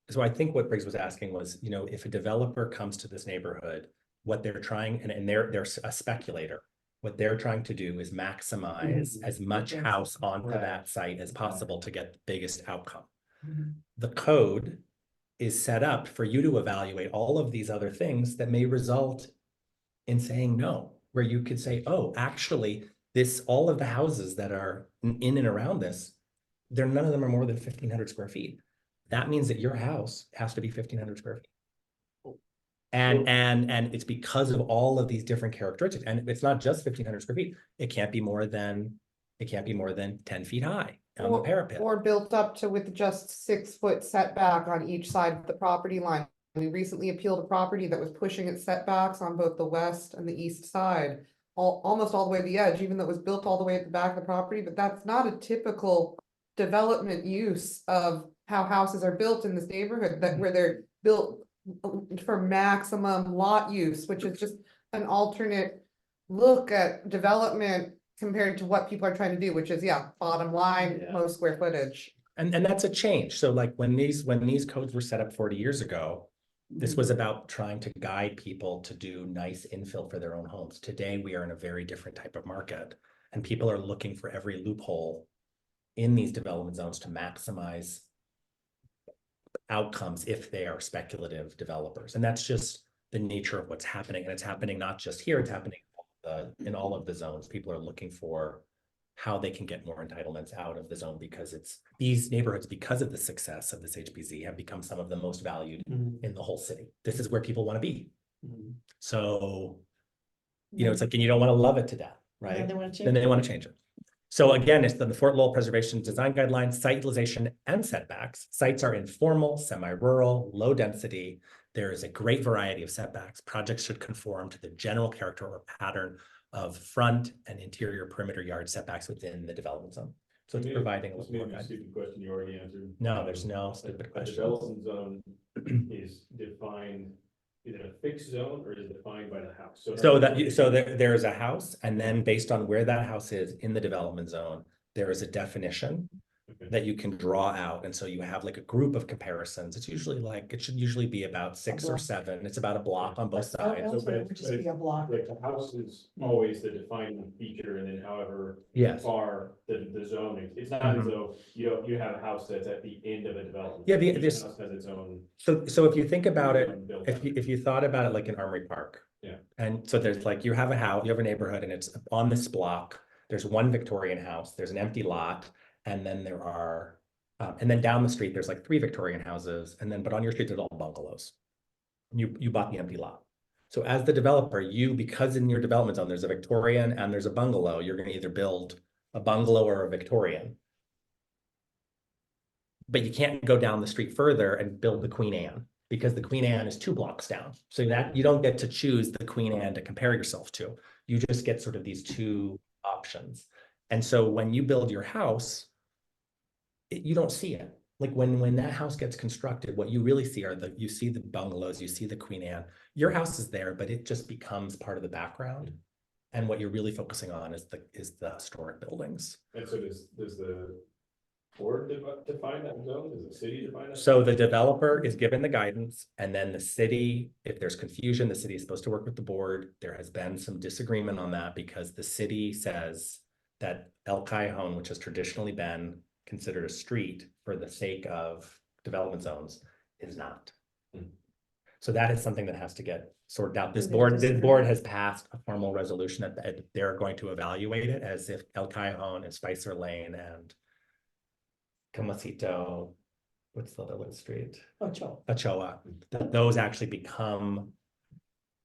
so I think what Briggs was asking was, if a developer comes to this neighborhood, what they're trying, and they're a speculator, what they're trying to do is maximize as much house onto Right. that site as possible to get the biggest outcome. Mhm. The code is set up for you to evaluate all of these other things that may result in saying no, where you could say, oh, actually, all of the houses that are in and around this, none of them are more than 1,500 square feet. That means that your house has to be 1,500 square feet. And it's because of all of these different characteristics. And it's not just 1,500 square feet. It can't be more than 10 feet high on the parapet. Or built up to with just 6-foot setback on each side of the property line. We recently appealed a property that was pushing its setbacks on both the west and the east side, almost all the way to the edge, even though it was built all the way at the back of the property, but that's not a typical development use of how houses are built in this neighborhood, where they're built for maximum lot use, which is just an alternate look at development compared to what people are trying to do, which is, bottom line, Yeah. most square footage. And that's a change. So like when these codes were set up 40 years ago, this was about trying to guide people to do nice infill for their own homes. Today, we are in a very different type of market, and people are looking for every loophole in these development zones to maximize outcomes if they are speculative developers. And that's just the nature of what's happening. And it's happening not just here, it's happening in all of the zones. People are looking for how they can get more entitlements out of the zone, because it's these neighborhoods, because of the success of this HPZ, have become some of the most valued in the whole city. This is where people want to be. So, it's like, and you don't want to love it to death, right? then they wanna change Then they it. want to change it. So again, it's the Fort Lowell Preservation Design Guidelines, site utilization and setbacks. Sites are informal, semi-rural, low density. There is a great variety of setbacks. Projects should conform to the general character or pattern of front and interior perimeter yard setbacks within the development zone. So it's providing a This little may more be a guidance. stupid question you already answered. No, there's no stupid A questions. development zone is defined, is it a fixed zone or is it defined by the house? There is a house, and then based on where that house is in the development zone, there is a definition Okay. that you can draw out. And so you have like a group of comparisons. It's usually like, it should usually be about 6 or block. 7. It's about a block on both Oh, sides. else it would just be a block. Like the house is always the defining feature, and then however Yes. far the zone is, it's not as though you have a house that's at the end of a development. Yeah, Each this- house has its own. So if you think about it, built if you thought about it like an Armory Park. Yeah. And so there's like, you have a house, you have a neighborhood, and it's on this block. There's one Victorian house, there's an empty lot, and then there are, and then down the street, there's like 3 Victorian houses, and then, but on your street, there's all bungalows. You bought the empty lot. So as the developer, because in your development zone, there's a Victorian and there's a bungalow, you're gonna either build a bungalow or a Victorian. But you can't go down the street further and build the Queen Anne, because the Queen Anne is 2 blocks down. So that you don't get to choose the Queen Anne to compare yourself to. You just get sort of these 2 options. And so when you build your house, you don't see it. Like when that house gets constructed, what you really see are you see the bungalows, you see the Queen Anne. Your house is there, but it just becomes part of the background. And what you're really focusing on is the historic buildings. And so does the board define that zone? Does the city define that? So the developer is given the guidance, and then the city, if there's confusion, the city is supposed to work with the board. There has been some disagreement on that because the city says that El Cajon, which has traditionally been considered a street for the sake of development zones, is not. Hmm. So that is something that has to get sorted out. This They board disagree. has passed a formal resolution that they're going to evaluate it as if El Cajon and Spicer Lane and Camacito, what's the other little street? Ocho. Ochoa, that those actually become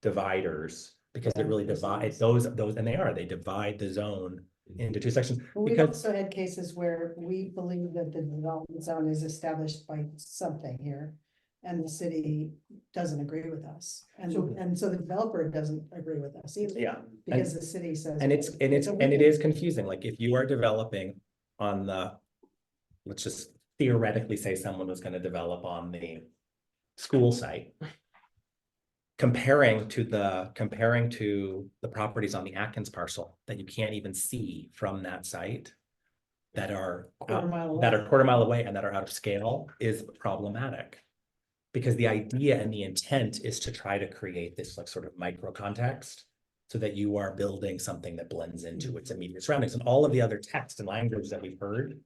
dividers, because it really divides those, and they divide the zone into 2 sections. We've Because also had cases where we believe that the development zone is established by something here. And the city doesn't agree with us. So- And so the developer doesn't agree with us either. Yeah, Because the city says. and it So we and it can- is confusing, like if you are developing on let's just theoretically say someone was gonna develop on the school site. Comparing to the properties on the Atkins parcel that you can't even see from that site. That are Quarter mile that away. are quarter mile away and that are out of scale is problematic. Because the idea and the intent is to try to create this like sort of micro context. So that you are building something that blends into its immediate surroundings, and all of the other text and language that we've heard.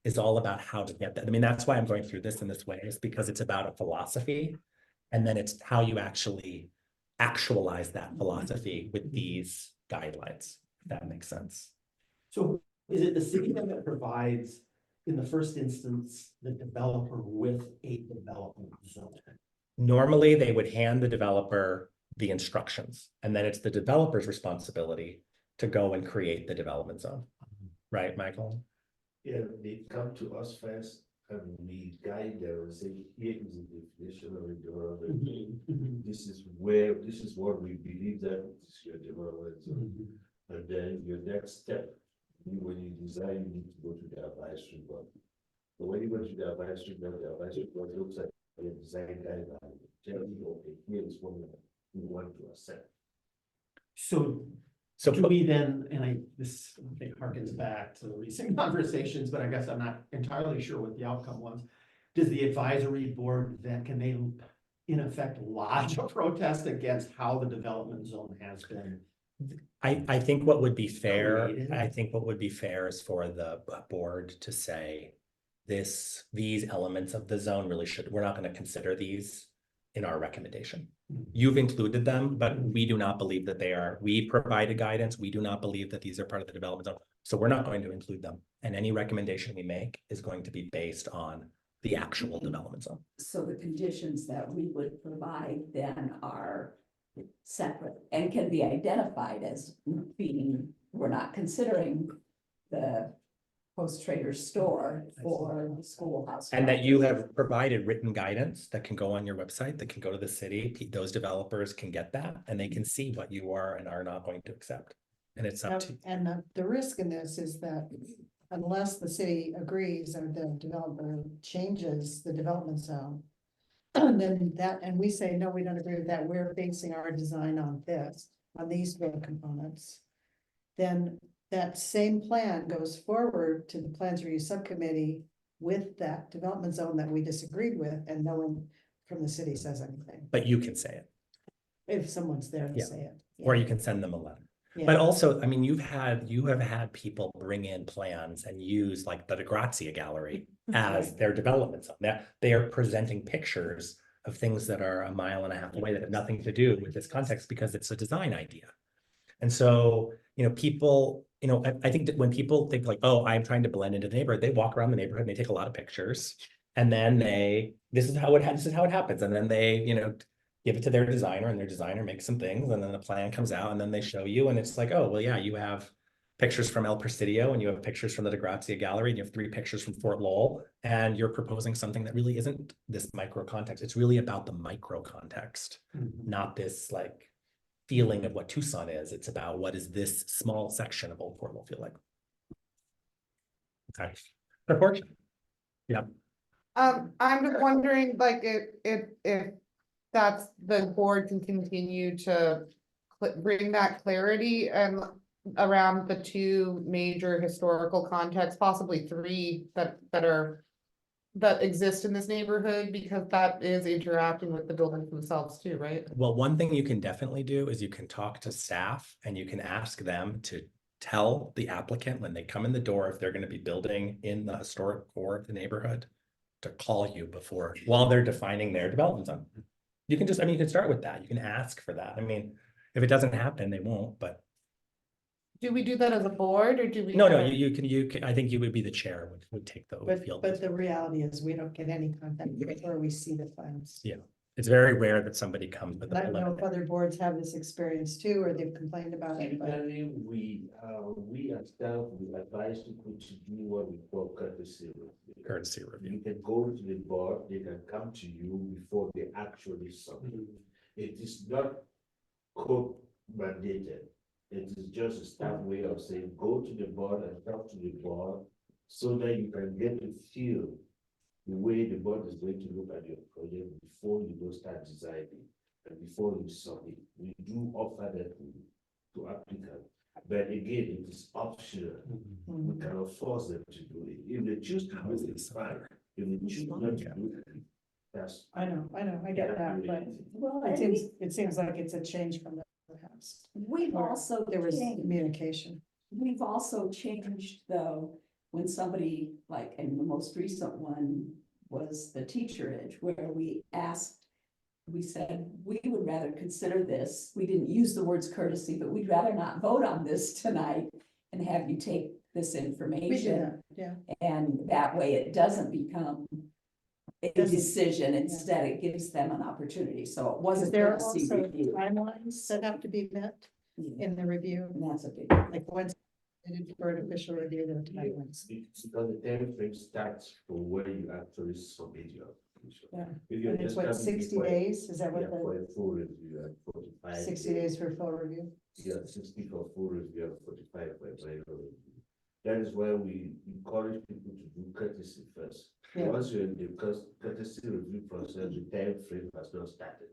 Is all about how to get that. I mean, that's why I'm going through this in this way, is because it's about a philosophy. And then it's how you actually actualize that philosophy with these guidelines, if that makes sense. So is it the city then that provides, in the first instance, the developer with a development zone? Normally, they would hand the developer the instructions, and then it's the developer's responsibility to go and create the development zone. Right, Michael? Yeah, they come to us first and we guide them and say, here is the definition of a development. This is what we believe that is your development zone. And then your next step, when you design, you need to go to the advisory board. So when you go to the advisory board looks at your design guideline, tell you, okay, here is what we want to accept. So So do we then, and this I think harkens back to the recent conversations, but I guess I'm not entirely sure what the outcome was. Does the advisory board then, can they in effect lodge a protest against how the development zone has been? I think what would be fair, Created. I think what would be fair is for the board to say. These elements of the zone really we're not gonna consider these in our recommendation. You've included them, but we do not believe that they are, we provided guidance. We do not believe that these are part of the development zone. So we're not going to include them. And any recommendation we make is going to be based on the actual development zone. So the conditions that we would provide then are separate and can be identified as being, we're not considering the post-trader store for the schoolhouse. And that you have provided written guidance that can go on your website, that can go to the city. Those developers can get that and they can see what you are and are not going to accept. And it's up to, And the risk in this is that unless the city agrees or the developer changes the development zone, then that, and we say, no, we don't agree with that, we're basing our design on this, on these road components. Then that same plan goes forward to the plans review subcommittee with that development zone that we disagreed with, and no one from the city says anything. but you can say it, If someone's there to Yeah. say it. or you can send them a letter. Yeah. But also, I mean, you have had people bring in plans and use like the Grazia Gallery as their development zone. They are presenting pictures of things that are a mile and a half away that have nothing to do with this context because it's a design idea. And so, people, I think that when people think like, oh, I'm trying to blend into the neighborhood, they walk around the neighborhood and they take a lot of pictures. And then this is how it happens. And then they, give it to their designer and their designer makes some things and then the plan comes out and then they show you and it's like, oh, well, yeah, you have pictures from El Presidio and you have pictures from the Grazia Gallery and you have 3 pictures from Fort Lowell and you're proposing something that really isn't this micro context. It's really about the micro context, not this like feeling of what Tucson is. It's about what is this small section of Old Fort Lowell feel like. Okay. Unfortunately. Yeah. I'm just wondering, like, if that's the board can continue to bring that clarity and around the 2 major historical contexts, possibly 3 that exist in this neighborhood, because that is interacting with the buildings themselves too, right? Well, one thing you can definitely do is you can talk to staff and you can ask them to tell the applicant when they come in the door, if they're going to be building in the historic core of the neighborhood, to call you while they're defining their development zone. You can you can start with that. You can ask for that. I mean, if it doesn't happen, they won't, but. Do we do that as a board or do we? No, you can, I think you would be the chair would take the field. But the reality is we don't get any contact before we see the plans. Yeah, it's very rare that somebody comes, but I don't know if other boards have this experience too, or they've complained about it, but Typically, we as staff, we advise people to do what we call courtesy review. courtesy review. You can go to the board, they can come to you before they actually submit. It is not code mandated. It is just a staff way of saying, go to the board and talk to the board so that you can get to feel the way the board is going to look at your project before you go start designing and before you submit. We do offer that to applicants, but again, it is optional. We cannot force them to do it. If they choose to do it, it's fine. If they choose not to do it, that's. I know, I get that, but Well, it seems like it's a change from the past. we've Or also There was changed. communication. We've also changed though, when somebody, like, and the most recent one was the teacher edge, where we said, we would rather consider this. We didn't use the words courtesy, but we'd rather not vote on this tonight and have you take this We did information. that, yeah. And that way it doesn't become a Doesn't- decision. Instead, it gives them an opportunity. So it Is wasn't there courtesy also review. timelines that have to be met in the review? And that's a big. Like once for an official review, there are timelines. Because the time frame starts from where you actually submit your application. Yeah. If you're And it's just what, coming 60 before- days? Is that Yeah, what for a full review and 45. 60 days for a full review? Yeah, 60 for full review and 45 for a minor review. That is why we encourage people to do courtesy first. Yeah. Once you're in the courtesy review process, the time frame has not started.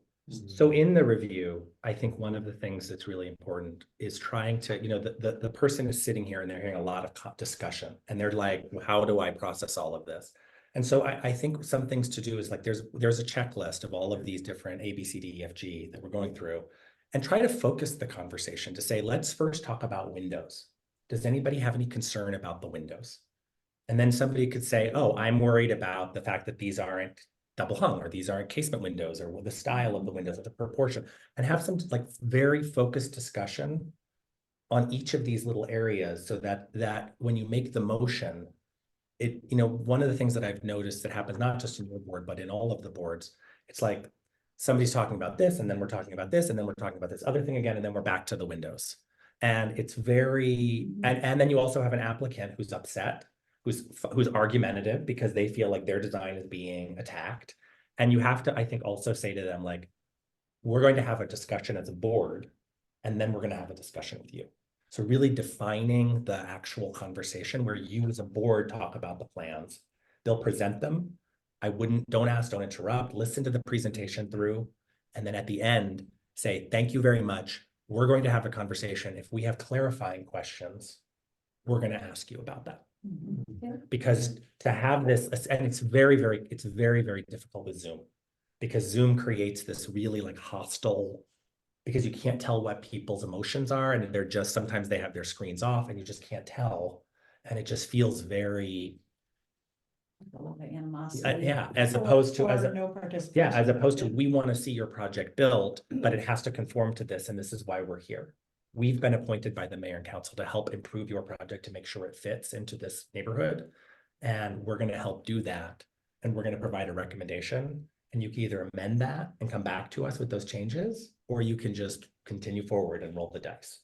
So in the review, I think one of the things that's really important is trying to, the person is sitting here and they're hearing a lot of discussion and they're like, well, how do I process all of this? And so I think some things to do is like, there's a checklist of all of these different A, B, C, D, E, F, G that we're going through and try to focus the conversation to say, let's first talk about windows. Does anybody have any concern about the windows? And then somebody could say, oh, I'm worried about the fact that these aren't double hung, or these aren't casement windows, or the style of the windows, or the proportion, and have some like very focused discussion on each of these little areas, so that when you make the motion, it, one of the things that I've noticed that happens not just in your board, but in all of the boards, it's like somebody's talking about this, and then we're talking about this, and then we're talking about this other thing again, and then we're back to the windows. And it's very, and then you also have an applicant who's upset, who's argumentative because they feel like their design is being attacked. And you have to, I think, also say to them, like, we're going to have a discussion as a board, and then we're going to have a discussion with you. So really defining the actual conversation where you as a board talk about the plans. They'll present them. Don't ask, don't interrupt, listen to the presentation through. And then at the end, say, thank you very much. We're going to have a conversation. If we have clarifying questions, we're going to ask you about that. Because to have this, and it's very, very difficult with Zoom, because Zoom creates this really like hostile, because you can't tell what people's emotions are, and they're just, sometimes they have their screens off and you just can't tell. And it just feels very, A lot of animosity. yeah, as opposed to, Or no participation. yeah, as opposed to, we want to see your project built, but it has to conform to this, and this is why we're here. We've been appointed by the mayor and council to help improve your project, to make sure it fits into this neighborhood. And we're going to help do that. And we're going to provide a recommendation, and you can either amend that and come back to us with those changes, or you can just continue forward and roll the dice.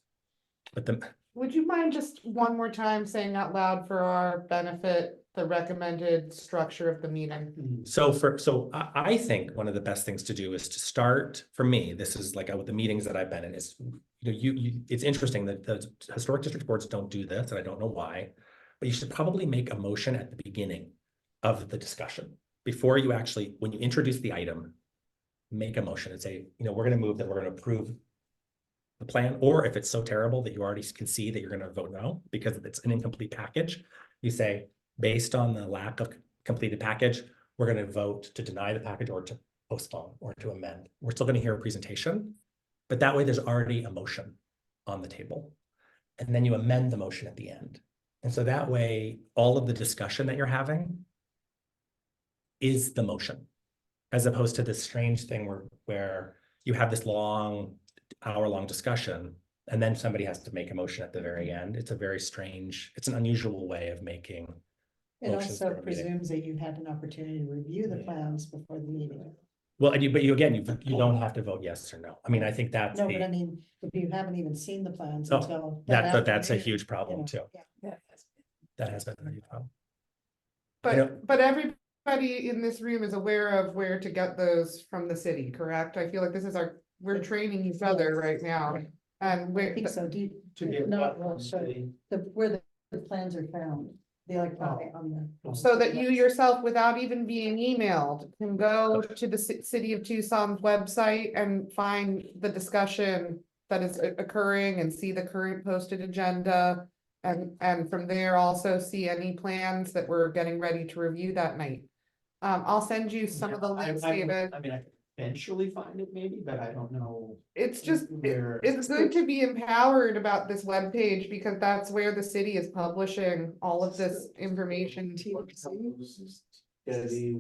But Would you mind just one more time saying out loud for our benefit, the recommended structure of the meeting? so I think one of the best things to do is to start, for me, this is like with the meetings that I've been in, is, it's interesting that the historic district boards don't do this, and I don't know why, but you should probably make a motion at the beginning of the discussion. Before you actually, when you introduce the item, make a motion and say, we're going to move that we're going to approve the plan, or if it's so terrible that you already can see that you're going to vote no, because it's an incomplete package, you say, based on the lack of completed package, we're going to vote to deny the package, or to postpone, or to amend. We're still going to hear a presentation, but that way there's already a motion on the table. And then you amend the motion at the end. And so that way, all of the discussion that you're having is the motion, as opposed to this strange thing where you have this long, hour-long discussion, and then somebody has to make a motion at the very end. It's a very strange, it's an unusual way of making It motions also for a meeting. presumes that you had an opportunity to review the plans before the meeting. Well, but you don't have to vote yes or no. I mean, I think that's No, but I mean, if you haven't even seen the plans until. that's a afternoon, huge problem too. Yeah. That has been a huge problem. But everybody in this room is aware of where to get those from the city, correct? I feel like this is we're training each other right now. And I think so, do you, To get no, what well, from so city? where the plans are found, the electronic on the. so that you yourself, without even being emailed, can go to the City of Tucson's website and find the discussion that is occurring and see the current posted agenda. And from there also see any plans that we're getting ready to review that night. I'll send you some of the links, David. I mean, I could eventually find it maybe, but I don't know. It's just, Where- it's good to be empowered about this webpage, because that's where the city is publishing all of this information. Kelly,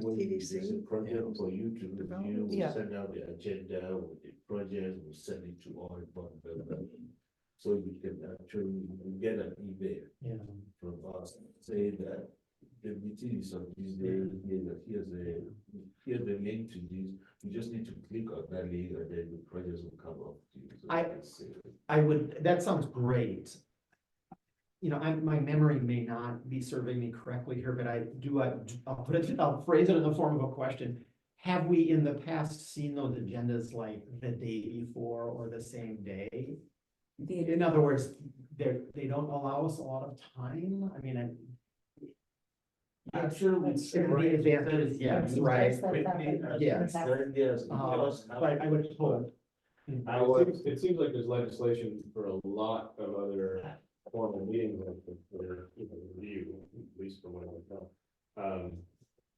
when there's a TDC. project for you to review, we Yeah. send out the agenda with the project, we send it to all the board members. So you can actually get an email Yeah. from us, say that the meeting is on this day, here's the link to this. You just need to click on that link, and then the projects will come up to you. So I- you can see it. that sounds great. My memory may not be serving me correctly here, but I'll phrase it in the form of a question. Have we in the past seen those agendas like the day before or the same day? In other words, they don't allow us a lot of time. I mean, Actually, the advantage, yes, right. Yes. Yes. But I would hope. It seems like there's legislation for a lot of other formal meetings for review, at least from what I know.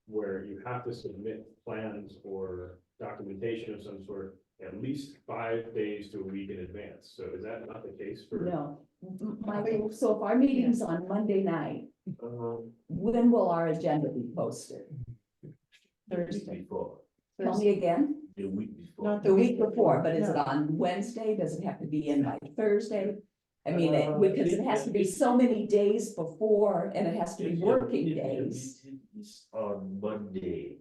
Where you have to submit plans or documentation of some sort at least 5 days to a week in advance. So is that not the case for? No, Michael, so if our meeting's on Monday night, Uh, when will our agenda be posted? The week Thursday. before, Tell me again, the week before. Not the week before, but is it No. on Wednesday? Does it have to be in by Thursday? I mean, Uh, because it has to be so many days before and it has to be If working if the days. meeting is on Monday,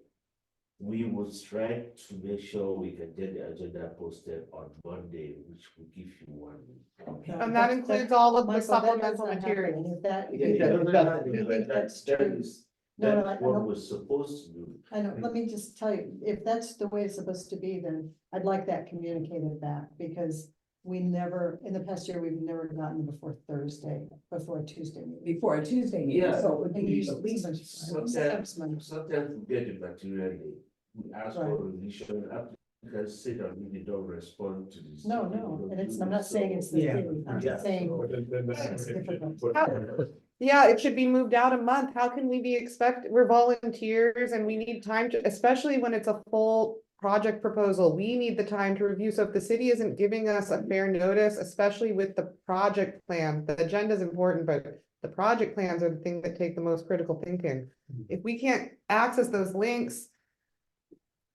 we will try to make sure we can get the agenda posted on Monday, which will give you 1 week. Okay. And that includes all of the Michael, that has supplemental not materials. happened. If that, if Yeah, you it doesn't think- happen you like think that. that's That true? is, No, that's I what don't- we're supposed to do. I know, let me just tell you, if that's the way it's supposed to be, then I'd like that communicated back, because we never, in the past year, we've never gotten before Thursday, before Tuesday meeting. Before a Tuesday meeting, Yeah. so it would And be usually at least, Sometimes, Monday. sometimes we get the material late. We ask for Right. revision, applicants say that we don't respond to this. No, no, and it's, I'm not saying it's the Yeah. city, I'm Yeah. just saying, But then It's difficult. Yeah, it should be moved out a month. How can we be we're volunteers and we need time to, especially when it's a full project proposal, we need the time to review. So if the city isn't giving us a fair notice, especially with the project plan, the agenda is important, but the project plans are the thing that take the most critical thinking. If we can't access those links,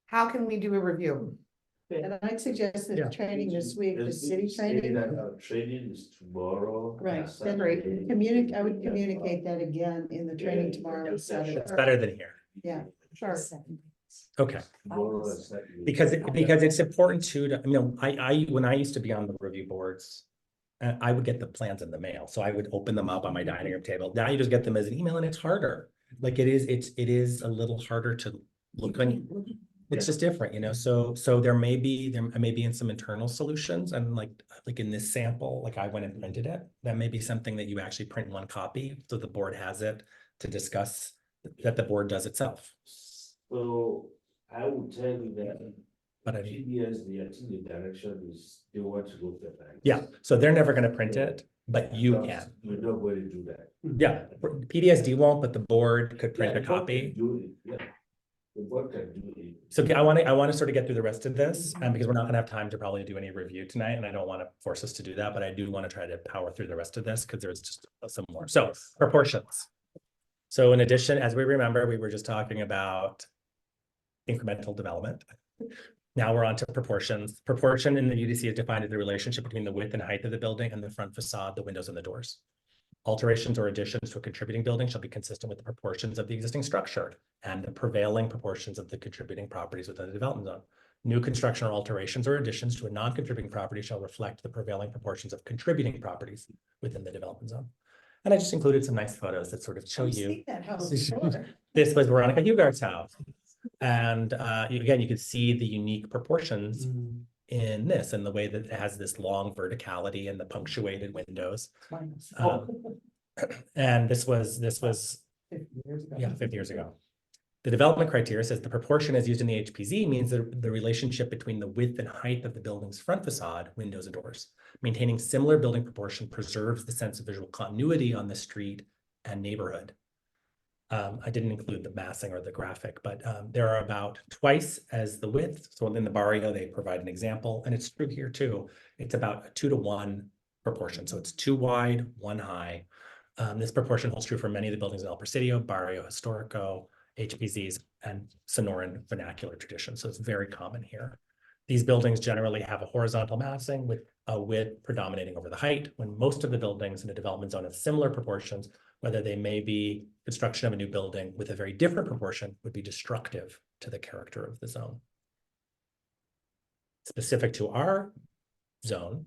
how can we do a review? and I'd suggest Yeah. that training this week, the Let's city say training. that our training is tomorrow. Right, and then Saturday. I would communicate that again in the training tomorrow and Saturday. It's better than here. Yeah. Sure. Okay. Tomorrow and Saturday. Because it's important too, to, you know, when I used to be on the review boards, I would get the plans in the mail, so I would open them up on my dining room table. Now you just get them as an email and it's harder. Like it is a little harder to look on. It's just different, you know, so there may be in some internal solutions and like in this sample, like I went and printed it. That may be something that you actually print one copy, so the board has it to discuss, that the board does itself. So I will tell you that. But I mean, PBS, I think the direction is they want to go to the bank. yeah, so they're never gonna print it, but you can. We're not going to do that. Yeah, PDSD won't, but the board could print Yeah, a the board copy. can do it, yeah. The board can do it. So I want to sort of get through the rest of this, because we're not gonna have time to probably do any review tonight, and I don't want to force us to do that, but I do want to try to power through the rest of this, because there's just some more. So proportions. So in addition, as we remember, we were just talking about incremental development. Now we're on to proportions. Proportion in the UDC is defined as the relationship between the width and height of the building and the front facade, the windows and the doors. Alterations or additions to a contributing building shall be consistent with the proportions of the existing structure and the prevailing proportions of the contributing properties within the development zone. New construction or alterations or additions to a non-contributing property shall reflect the prevailing proportions of contributing properties within the development zone. And I just included some nice photos that sort of show I've you. seen that house before. This was Veronica Hugart's house. And again, you could see the unique proportions in this and the way that it has this long verticality and the punctuated windows. And this was 50 years ago. 50 years ago. The development criteria says the proportion as used in the HPZ means the relationship between the width and height of the building's front facade, windows and doors. Maintaining similar building proportion preserves the sense of visual continuity on the street and neighborhood. I didn't include the massing or the graphic, but there are about twice as the width. So in the barrio, they provide an example, and it's true here too. It's about a 2-to-1 proportion. So it's 2 wide, 1 high. This proportion holds true for many of the buildings in El Presidio, Barrio Historico, HPZs, and Sonoran vernacular tradition. So it's very common here. These buildings generally have a horizontal massing with a width predominating over the height, when most of the buildings in a development zone have similar proportions, whether they may be construction of a new building with a very different proportion would be destructive to the character of the zone. Specific to our zone,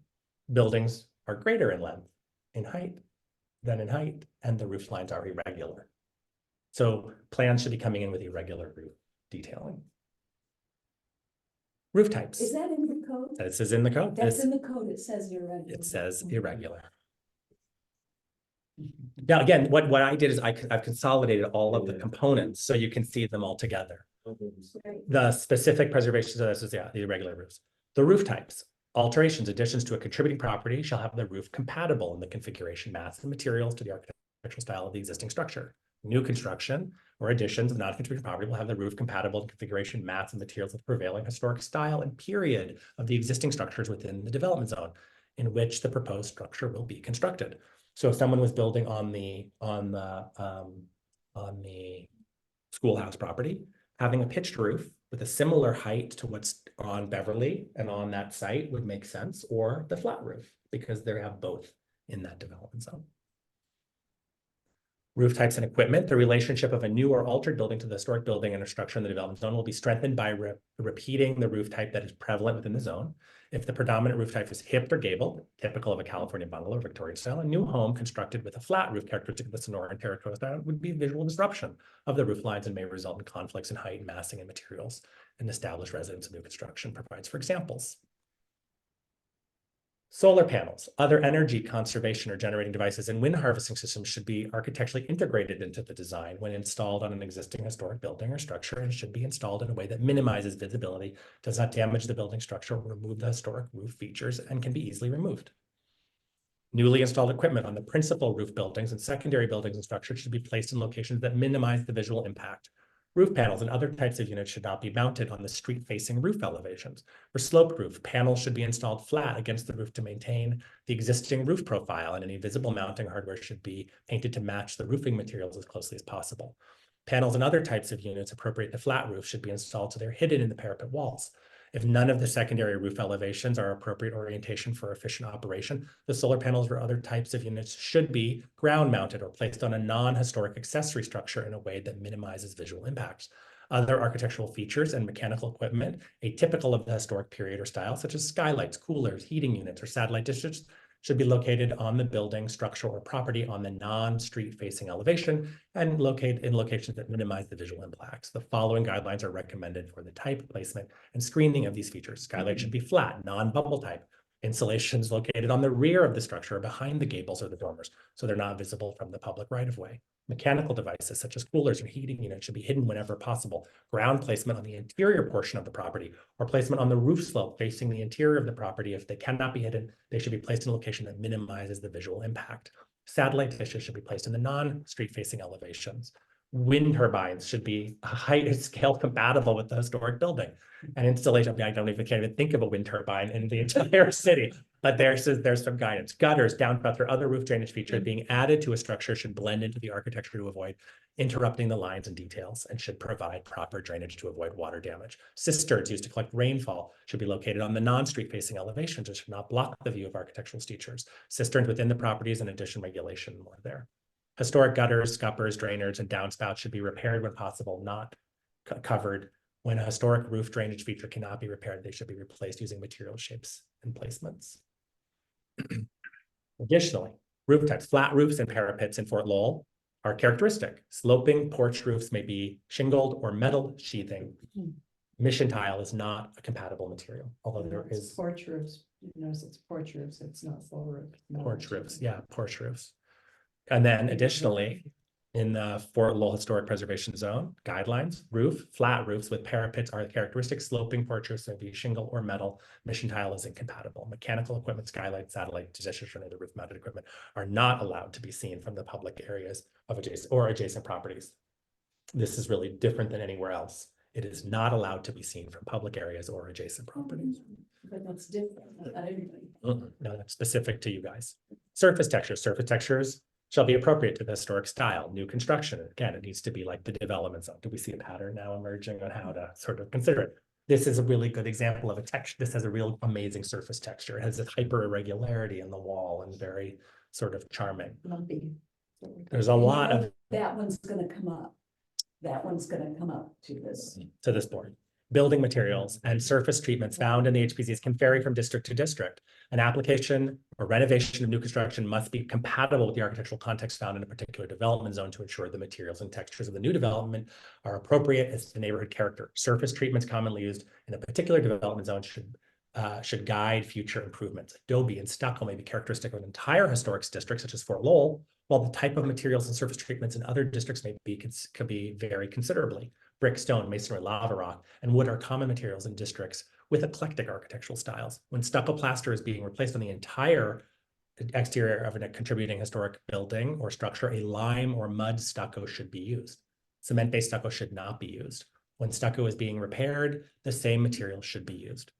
buildings are greater in length, in height, and the roof lines are irregular. So plans should be coming in with irregular roof detailing. Roof types. is that in the code? This is in the code. That's This- in the code, it says irregular. It says irregular. Now, again, what I did is I've consolidated all of the components so you can see them all together. Right. The specific preservations of this is, the irregular roofs. The roof types, alterations, additions to a contributing property shall have the roof compatible in the configuration, mass, and materials to the architectural style of the existing structure. New construction or additions of non-contributing property will have the roof compatible in configuration, mass, and materials with the prevailing historic style and period of the existing structures within the development zone in which the proposed structure will be constructed. So if someone was building on the schoolhouse property, having a pitched roof with a similar height to what's on Beverly and on that site would make sense, or the flat roof, because they have both in that development zone. Roof types and equipment, the relationship of a new or altered building to the historic building and a structure in the development zone will be strengthened by repeating the roof type that is prevalent within the zone. If the predominant roof type is hipped or gabled, typical of a California bungalow or Victorian style, a new home constructed with a flat roof characteristic of the Sonoran and territorial style would be visual disruption of the roof lines and may result in conflicts in height, massing, and materials. An established residence of new construction provides for examples. Solar panels, other energy conservation or generating devices, and wind harvesting systems should be architecturally integrated into the design when installed on an existing historic building or structure, and should be installed in a way that minimizes visibility, does not damage the building structure, or remove the historic roof features, and can be easily removed. Newly installed equipment on the principal roof buildings and secondary buildings and structures should be placed in locations that minimize the visual impact. Roof panels and other types of units should not be mounted on the street-facing roof elevations. For sloped roof, panels should be installed flat against the roof to maintain the existing roof profile, and any visible mounting hardware should be painted to match the roofing materials as closely as possible. Panels and other types of units appropriate to flat roofs should be installed so they're hidden in the parapet walls. If none of the secondary roof elevations are appropriate orientation for efficient operation, the solar panels or other types of units should be ground mounted or placed on a non-historic accessory structure in a way that minimizes visual impacts. Other architectural features and mechanical equipment atypical of the historic period or style, such as skylights, coolers, heating units, or satellite dishes, should be located on the building, structure, or property on the non-street facing elevation and located in locations that minimize the visual impacts. The following guidelines are recommended for the type, placement, and screening of these features. Skylight should be flat, non-bubble type. Installations located on the rear of the structure or behind the gables or the dormers, so they're not visible from the public right-of-way. Mechanical devices such as coolers or heating units should be hidden whenever possible. Ground placement on the interior portion of the property or placement on the roof slope facing the interior of the property. If they cannot be hidden, they should be placed in a location that minimizes the visual impact. Satellite dishes should be placed in the non-street facing elevations. Wind turbines should be height and scale compatible with the historic building. And installation, I can't even think of a wind turbine in the entire city, but there's some guidance. Gutters, downspouts, or other roof drainage features being added to a structure should blend into the architecture to avoid interrupting the lines and details, and should provide proper drainage to avoid water damage. Cisterns used to collect rainfall should be located on the non-street facing elevations and should not block the view of architectural features. Cisterns within the properties and addition regulation more there. Historic gutters, scuppers, drainers, and downspouts should be repaired when possible, not covered. When a historic roof drainage feature cannot be repaired, they should be replaced using material shapes and placements. Additionally, roof types, flat roofs and parapets in Fort Lowell are characteristic. Sloping porch roofs may be shingled or metal sheathing. Mission tile is not a compatible material, although there It's is porch roofs. You notice it's porch roofs, it's not full roof. porch roofs, yeah, porch roofs. And then additionally, in the Fort Lowell Historic Preservation Zone guidelines, flat roofs with parapets are the characteristic. Sloping porch roofs may be shingle or metal. Mission tile is incompatible. Mechanical equipment, skylight, satellite dishes, or other roof mounted equipment are not allowed to be seen from the public areas of adjacent properties. This is really different than anywhere else. It is not allowed to be seen from public areas or adjacent properties. But that's different, not everybody. No, that's specific to you guys. Surface textures shall be appropriate to the historic style. New construction, again, it needs to be like the development zone. Do we see a pattern now emerging on how to sort of consider it? This is a really good example of a texture. This has a real amazing surface texture. It has a hyper irregularity in the wall and very sort of charming. Lumpy. There's a lot of That one's gonna come up. That one's gonna come up to this. board. Building materials and surface treatments found in the HPZs can vary from district to district. An application or renovation of new construction must be compatible with the architectural context found in a particular development zone to ensure the materials and textures of the new development are appropriate as the neighborhood character. Surface treatments commonly used in a particular development zone should guide future improvements. Adobe and stucco may be characteristic of an entire historic district, such as Fort Lowell, while the type of materials and surface treatments in other districts could be vary considerably. Brick, stone, masonry, lava rock, and wood are common materials in districts with eclectic architectural styles. When stucco plaster is being replaced on the entire exterior of a contributing historic building or structure, a lime or mud stucco should be used. Cement-based stucco should not be used. When stucco is being repaired, the same material should be used.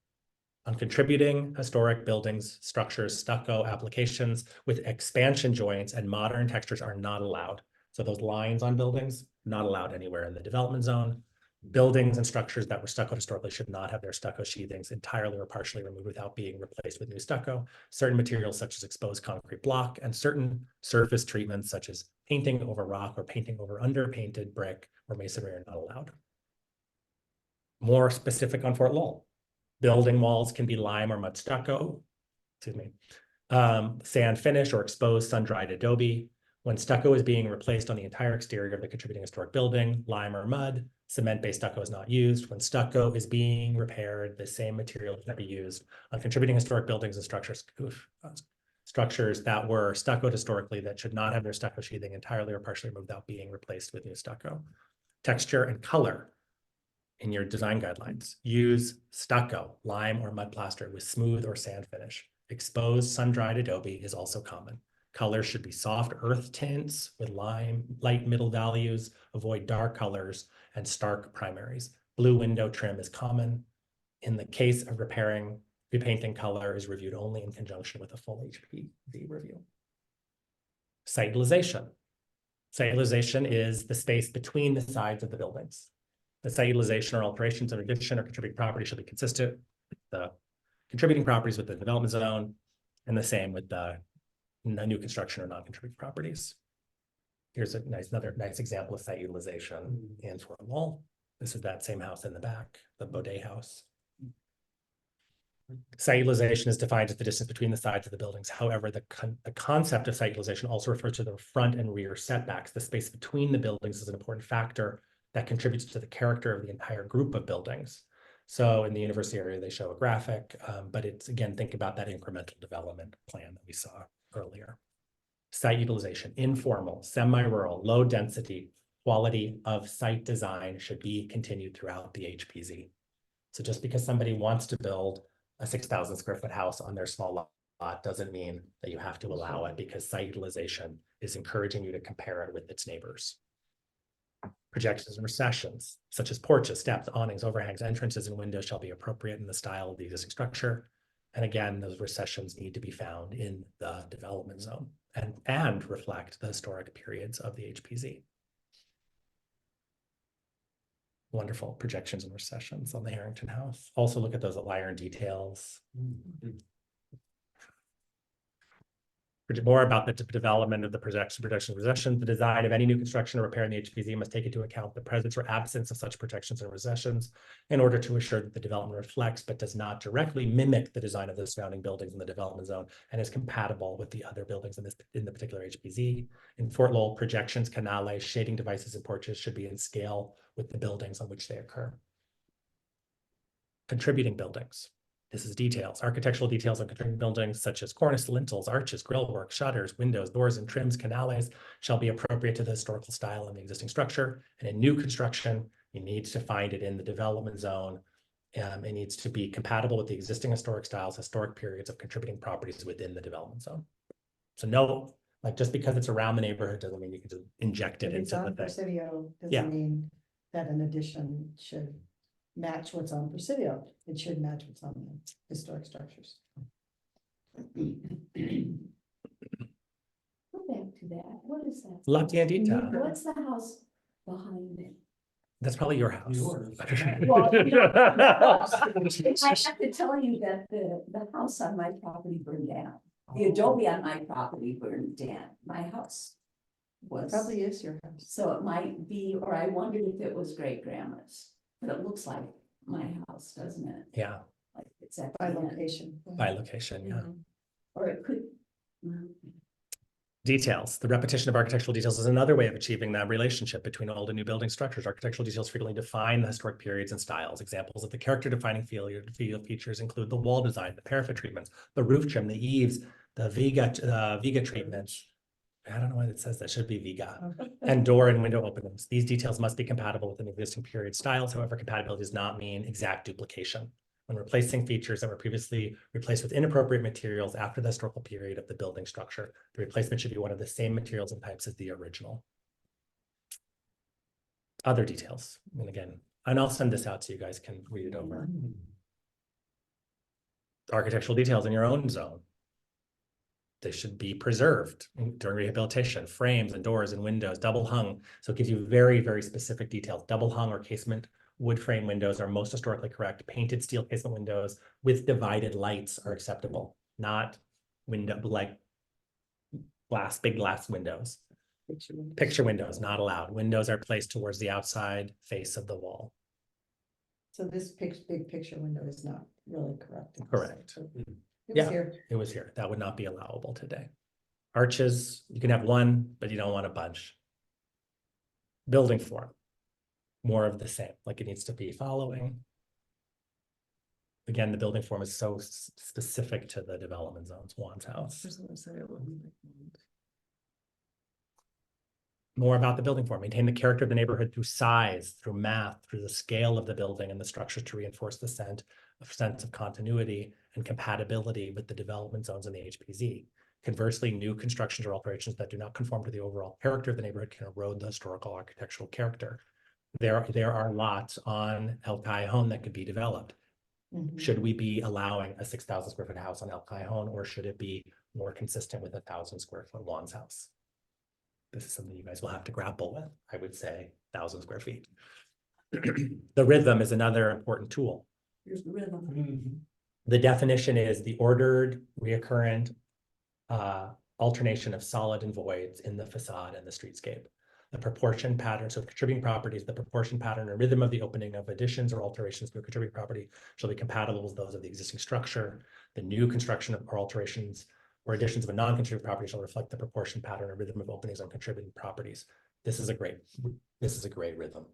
On contributing historic buildings, structures, stucco applications with expansion joints and modern textures are not allowed. So those lines on buildings, not allowed anywhere in the development zone. Buildings and structures that were stuccoed historically should not have their stucco sheathings entirely or partially removed without being replaced with new stucco. Certain materials such as exposed concrete block and certain surface treatments such as painting over rock or painting over underpainted brick or masonry are not allowed. More specific on Fort Lowell. Building walls can be lime or mud stucco, excuse me, sand finish or exposed sun-dried adobe. When stucco is being replaced on the entire exterior of the contributing historic building, lime or mud, cement-based stucco is not used. When stucco is being repaired, the same material can be used on contributing historic buildings and structures that were stuccoed historically that should not have their stucco sheathing entirely or partially removed without being replaced with new stucco. Texture and color in your design guidelines. Use stucco, lime, or mud plaster with smooth or sand finish. Exposed sun-dried adobe is also common. Colors should be soft earth tints with light middle values. Avoid dark colors and stark primaries. Blue window trim is common. In the case of repainting color is reviewed only in conjunction with a full HPV review. Site utilization. Site utilization is the space between the sides of the buildings. The site utilization or alterations of addition or contributing property should be consistent with the contributing properties with the development zone, and the same with the new construction or non-contributing properties. Here's another nice example of site utilization in Fort Lowell. This is that same house in the back, the Baudet house. Site utilization is defined as the distance between the sides of the buildings. However, the concept of site utilization also refers to the front and rear setbacks. The space between the buildings is an important factor that contributes to the character of the entire group of buildings. So in the university area, they show a graphic, but it's, again, think about that incremental development plan that we saw earlier. Site utilization, informal, semi-rural, low density, quality of site design should be continued throughout the HPZ. So just because somebody wants to build a 6,000 square foot house on their small lot doesn't mean that you have to allow it, because site utilization is encouraging you to compare it with its neighbors. Projections and recessions, such as porches, steps, awnings, overhangs, entrances, and windows shall be appropriate in the style of the existing structure. And again, those recessions need to be found in the development zone and reflect the historic periods of the HPZ. Wonderful projections and recessions on the Harrington House. Also look at those iron details. More about the development of the production recessions. The design of any new construction or repair in the HPZ must take into account the presence or absence of such protections and recessions in order to assure that the development reflects but does not directly mimic the design of the surrounding buildings in the development zone and is compatible with the other buildings in the particular HPZ. In Fort Lowell, projections, canales, shading devices, and porches should be in scale with the buildings on which they occur. Contributing buildings. This is details, architectural details on contributing buildings such as cornice, lintels, arches, grillwork, shutters, windows, doors, and trims, canales shall be appropriate to the historical style of the existing structure. And in new construction, you need to find it in the development zone. It needs to be compatible with the existing historic styles, historic periods of contributing properties within the development zone. So no, like just because it's around the neighborhood doesn't mean you can just inject it If it's into the on thing. Presidio, Yeah. doesn't mean that an addition should match what's on Presidio. It should match what's on the historic structures. Go back to that. What is that? La Tiendita. What's the house behind it? That's probably your house. Yours. Well, I have to tell you that the house on my property burned down. The adobe on my property burned down. My house was. Probably is your house. So it might be, or I wondered if it was great grandma's, but it looks like my house, doesn't it? Yeah, Like it's at By the end. location. by location, yeah. Or it could. Details. The repetition of architectural details is another way of achieving that relationship between old and new building structures. Architectural details frequently define the historic periods and styles. Examples of the character defining features include the wall design, the parapet treatments, the roof trim, the eaves, the Viga treatments. I don't know why it says that, should be Viga. And door and window openings. These details must be compatible with an existing period styles. However, compatibility does not mean exact duplication. When replacing features that were previously replaced with inappropriate materials after the historical period of the building structure, the replacement should be one of the same materials and types as the original. Other details, and again, and I'll send this out so you guys can read it over. Architectural details in your own zone. They should be preserved during rehabilitation, frames and doors and windows, double hung. So it gives you very, very specific details, double hung or casement wood frame windows are most historically correct. Painted steel casement windows with divided lights are acceptable, not window like big glass windows. Picture windows not allowed. Windows are placed towards the outside face of the wall. So this big picture window is not really correct. Correct. It was Yeah. here. It was here. That would not be allowable today. Arches, you can have one, but you don't want a bunch. Building form, more of the same, like it needs to be following. Again, the building form is so specific to the development zones, Juan's house. More about the building form, maintain the character of the neighborhood through size, through math, through the scale of the building and the structure to reinforce the sense of continuity and compatibility with the development zones in the HPZ. Conversely, new constructions or alterations that do not conform to the overall character of the neighborhood can erode the historical architectural character. There are lots on El Cajon that could be developed. Mhm. Should we be allowing a 6,000 square foot house on El Cajon, or should it be more consistent with 1,000 square foot Juan's house? This is something you guys will have to grapple with. I would say 1,000 square feet. The rhythm is another important tool. Here's the rhythm. The definition is the ordered, reoccurrent alternation of solid and voids in the facade and the streetscape. The proportion pattern, so contributing properties, the proportion pattern or rhythm of the opening of additions or alterations to a contributing property shall be compatible with those of the existing structure. The new construction or alterations or additions of a non-contributing property shall reflect the proportion pattern or rhythm of openings on contributing properties. This is a great rhythm.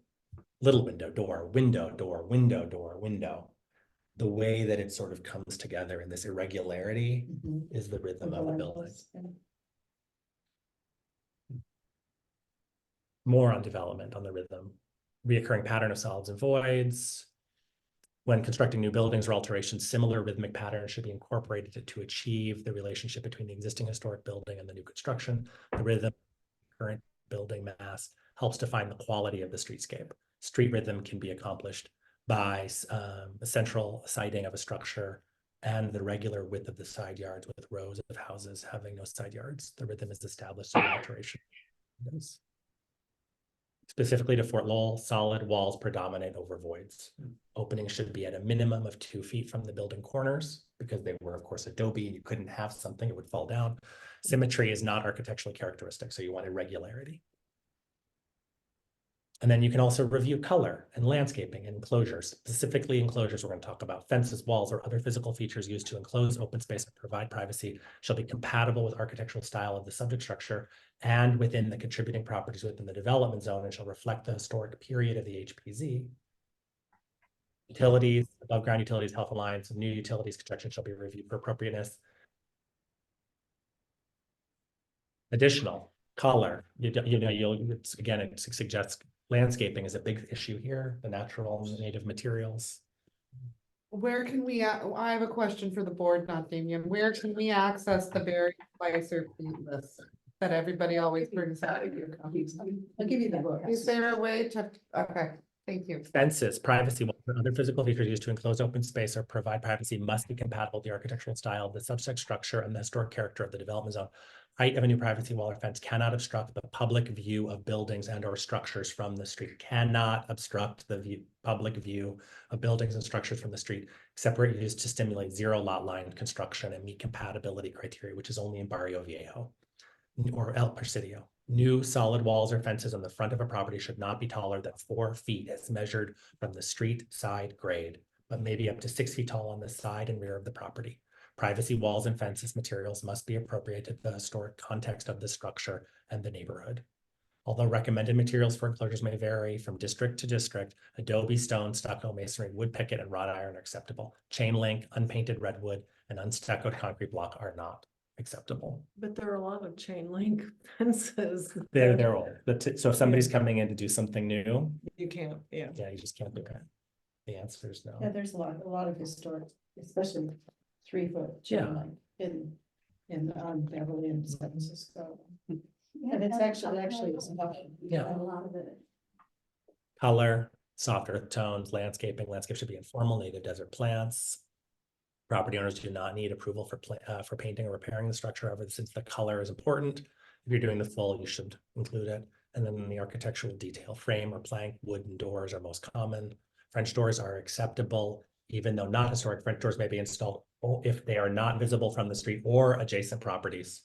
Little window, door, window, door, window, door, window. The way that it sort of comes together in this irregularity Mhm. is the rhythm of the building. Yeah. More on development on the rhythm. Reoccurring pattern of solids and voids. When constructing new buildings or alterations, similar rhythmic patterns should be incorporated to achieve the relationship between the existing historic building and the new construction. The rhythm, current building mass, helps define the quality of the streetscape. Street rhythm can be accomplished by a central siting of a structure and the regular width of the side yards with rows of houses having no side yards. The rhythm is established through alteration. Specifically to Fort Lowell, solid walls predominate over voids. Openings should be at a minimum of 2 feet from the building corners because they were, of course, adobe and you couldn't have something, it would fall down. Symmetry is not architecturally characteristic, so you want irregularity. And then you can also review color and landscaping and enclosures. Specifically enclosures, we're going to talk about fences, walls, or other physical features used to enclose open space and provide privacy shall be compatible with architectural style of the subject structure and within the contributing properties within the development zone and shall reflect the historic period of the HPZ. Utilities, above ground utilities, health alliance, new utilities construction shall be reviewed for appropriateness. Additional color, again, it suggests landscaping is a big issue here, the natural and native materials. Where can we, I have a question for the board, not Damien. Where can we access the Barry Spicer list that everybody always brings up? I'll give you the book. Is there a way to, okay, thank you. Fences, privacy, walls, and other physical features used to enclose open space or provide privacy must be compatible with the architectural style of the subject structure and the historic character of the development zone. Height of a new privacy wall or fence cannot obstruct the public view of buildings and or structures from the street. Cannot obstruct the public view of buildings and structures from the street, except where used to stimulate zero lot line construction and meet compatibility criteria, which is only in Barrio Viejo or El Presidio. New solid walls or fences on the front of a property should not be taller than 4 feet as measured from the street side grade, but maybe up to 6 feet tall on the side and rear of the property. Privacy walls and fences materials must be appropriate to the historic context of the structure and the neighborhood. Although recommended materials for enclosures may vary from district to district, adobe, stone, stucco, masonry, wood picket, and wrought iron are acceptable. Chain link, unpainted redwood, and unstuccoed concrete block are not acceptable. But there are a lot of chain link fences. They're old. So if somebody's coming in to do something new, You can't, yeah. you just can't do it. The answer is Yeah, no. there's a lot of historic, especially 3-foot chain Yeah. link in Beverly and San Francisco. And it's actually it's not. Yeah. A lot of it. Color, soft earth tones, landscaping. Landscape should be informal native desert plants. Property owners do not need approval for painting or repairing the structure. However, since the color is important, if you're doing the full, you should include it. And then the architectural detail, frame or plank, wood and doors are most common. French doors are acceptable, even though not historic. French doors may be installed if they are not visible from the street or adjacent properties.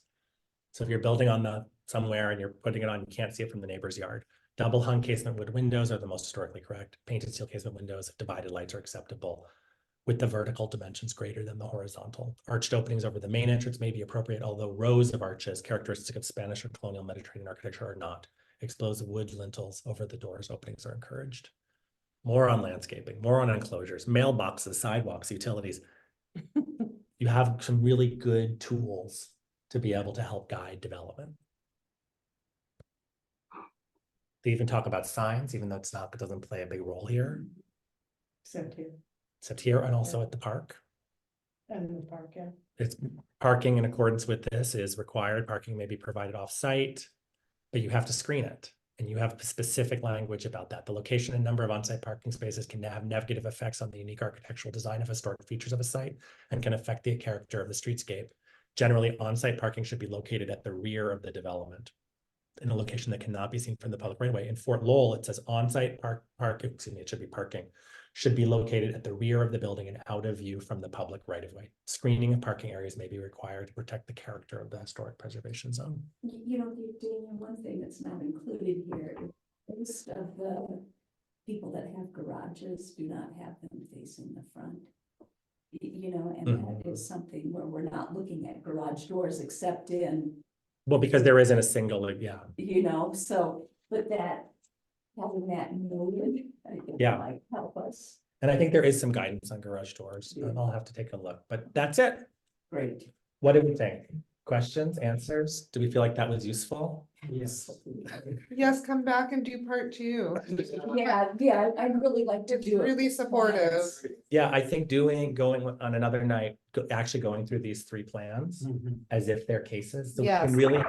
So if you're building on somewhere and you're putting it on, you can't see it from the neighbor's yard. Double hung casement wood windows are the most historically correct. Painted steel casement windows, divided lights are acceptable with the vertical dimensions greater than the horizontal. Arched openings over the main entrance may be appropriate, although rows of arches, characteristic of Spanish or colonial Mediterranean architecture, are not. Exposed wood lintels over the doors openings are encouraged. More on landscaping, more on enclosures, mailboxes, sidewalks, utilities. You have some really good tools to be able to help guide development. They even talk about signs, even though it doesn't play a big role here, Except here, except here and also at the park. and in the park, yeah. It's parking in accordance with this is required. Parking may be provided off-site, but you have to screen it. And you have specific language about that. The location and number of on-site parking spaces can have negative effects on the unique architectural design of historic features of a site and can affect the character of the streetscape. Generally, on-site parking should be located at the rear of the development in a location that cannot be seen from the public right away. In Fort Lowell, it says on-site it should be parking, should be located at the rear of the building and out of view from the public right of way. Screening of parking areas may be required to protect the character of the historic preservation zone. You know, Daniel, one thing that's not included here, most of the people that have garages do not have them facing the front. You know, and that is something where we're not looking at garage doors except in, Well, because there isn't a single, yeah. you know, so, but that, having that noted, I think Yeah. might help us. And I think there is some guidance on garage doors, and I'll have to take a look, but that's it. Great. What do we think? Questions, answers? Do we feel like that was useful? Yes. Yes, come back and do part 2. Yeah, I'd really like to It's do it. really supportive. Yeah, I think going on another night, actually going through these 3 plans as if they're cases. So we can Yes. really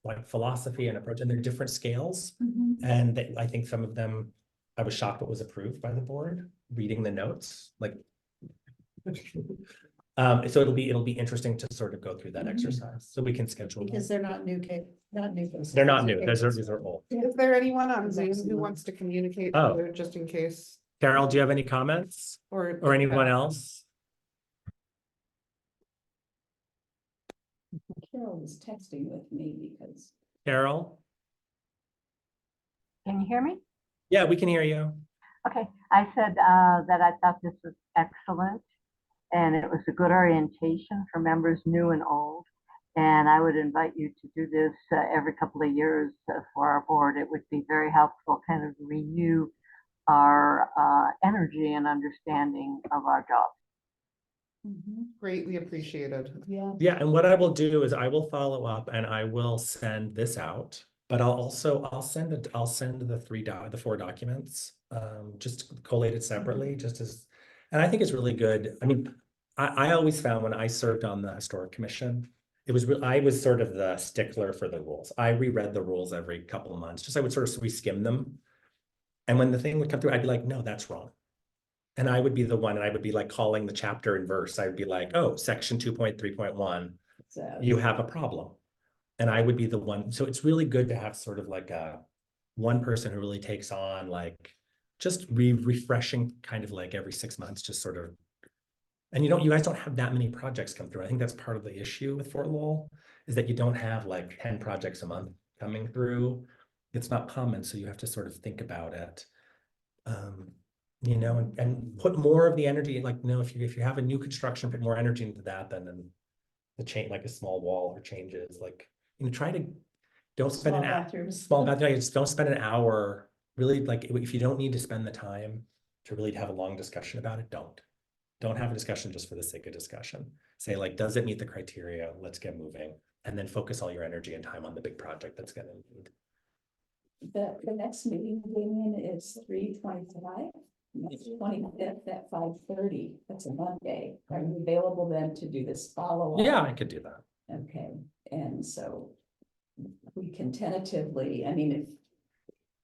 like philosophy and approach, and they're different scales. Mhm. And I think some of them, I was shocked what was approved by the board, reading the notes, like. So it'll be interesting to sort of go through that exercise, so we can schedule. Because they're not new cases. They're not new, these are old. Is there anyone on Zoom who wants to communicate Oh. further, just in case? Carol, do you have any comments or anyone else? Carol was texting with me because. Carol? Can you hear me? Yeah, we can hear you. Okay, I said that I thought this was excellent and it was a good orientation for members new and old. And I would invite you to do this every couple of years for our board. It would be very helpful, kind of renew our energy and understanding of our job. Greatly appreciated. Yeah. Yeah, and what I will do is I will follow up and I will send this out, but I'll send the 4 documents, just collated separately, just as, and I think it's really good. I mean, I always found when I served on the historic commission, I was sort of the stickler for the rules. I reread the rules every couple of months, I would sort of reskim them. And when the thing would come through, I'd be like, no, that's wrong. And I would be the one, and I would be like calling the chapter and verse. I would be like, oh, section 2.3.1, you have a problem. And I would be the one. So it's really good to have sort of like one person who really takes on like just refreshing kind of like every 6 months, just sort of. And you guys don't have that many projects come through. I think that's part of the issue with Fort Lowell is that you don't have like 10 projects a month coming through. It's not common. So you have to sort of think about it. And put more of the energy, like, if you have a new construction, put more energy into that than in the change, like a small wall or changes, like, try to, don't spend Small an hour, bathrooms. small bathroom, just don't spend an hour, really, like, if you don't need to spend the time to really have a long discussion about it, don't have a discussion just for the sake of discussion. Say like, does it meet the criteria? Let's get moving, and then focus all your energy and time on the big project that's gonna need. The next meeting, Damien, is 3/25. 25th at 5:30. That's a Monday. Are you available then to do this follow-up? Yeah, I could do that. Okay, and so we can tentatively, I mean,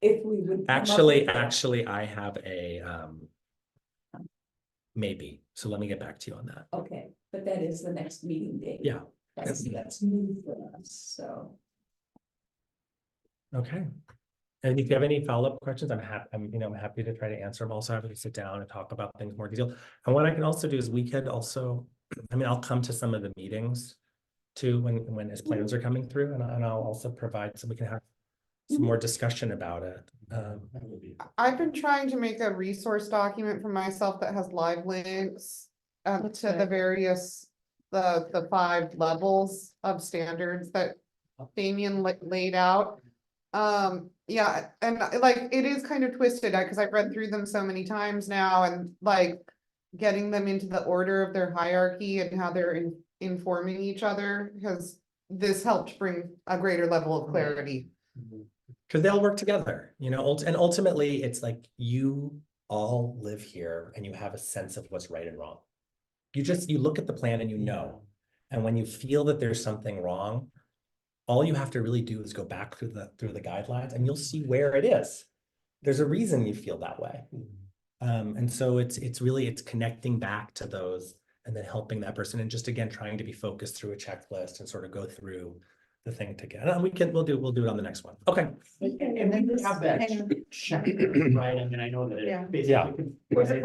if we would. come up with- Actually, I have a maybe. So let me get back to you on that. Okay, but that is the next meeting date. Yeah. That's new for us, so. Okay. And if you have any follow-up questions, I'm happy to try to answer them. Also happy to sit down and talk about things more detail. And what I can also do is we could also, I'll come to some of the meetings too, when his plans are coming through, and I'll also provide, so we can have some more discussion about it. That would be- I've been trying to make a resource document for myself that has live links That's to the right. various, the 5 levels of standards that Damien laid out. Yeah, and like, it is kind of twisted, because I've read through them so many times now, and like getting them into the order of their hierarchy and how they're informing each other, because this helped bring a greater level of clarity. Because they'll work together, and ultimately it's like you all live here and you have a sense of what's right and wrong. You look at the plan and you know, and when you feel that there's something wrong, all you have to really do is go back through the guidelines and you'll see where it is. There's a reason you feel that way. And so it's really connecting back to those and then helping that person, and just again trying to be focused through a checklist and sort of go through the thing together. And we'll do it on the next one. Okay. And then we have that Hang on. check, right? I mean, I know that Yeah. it Yeah. basically. Was it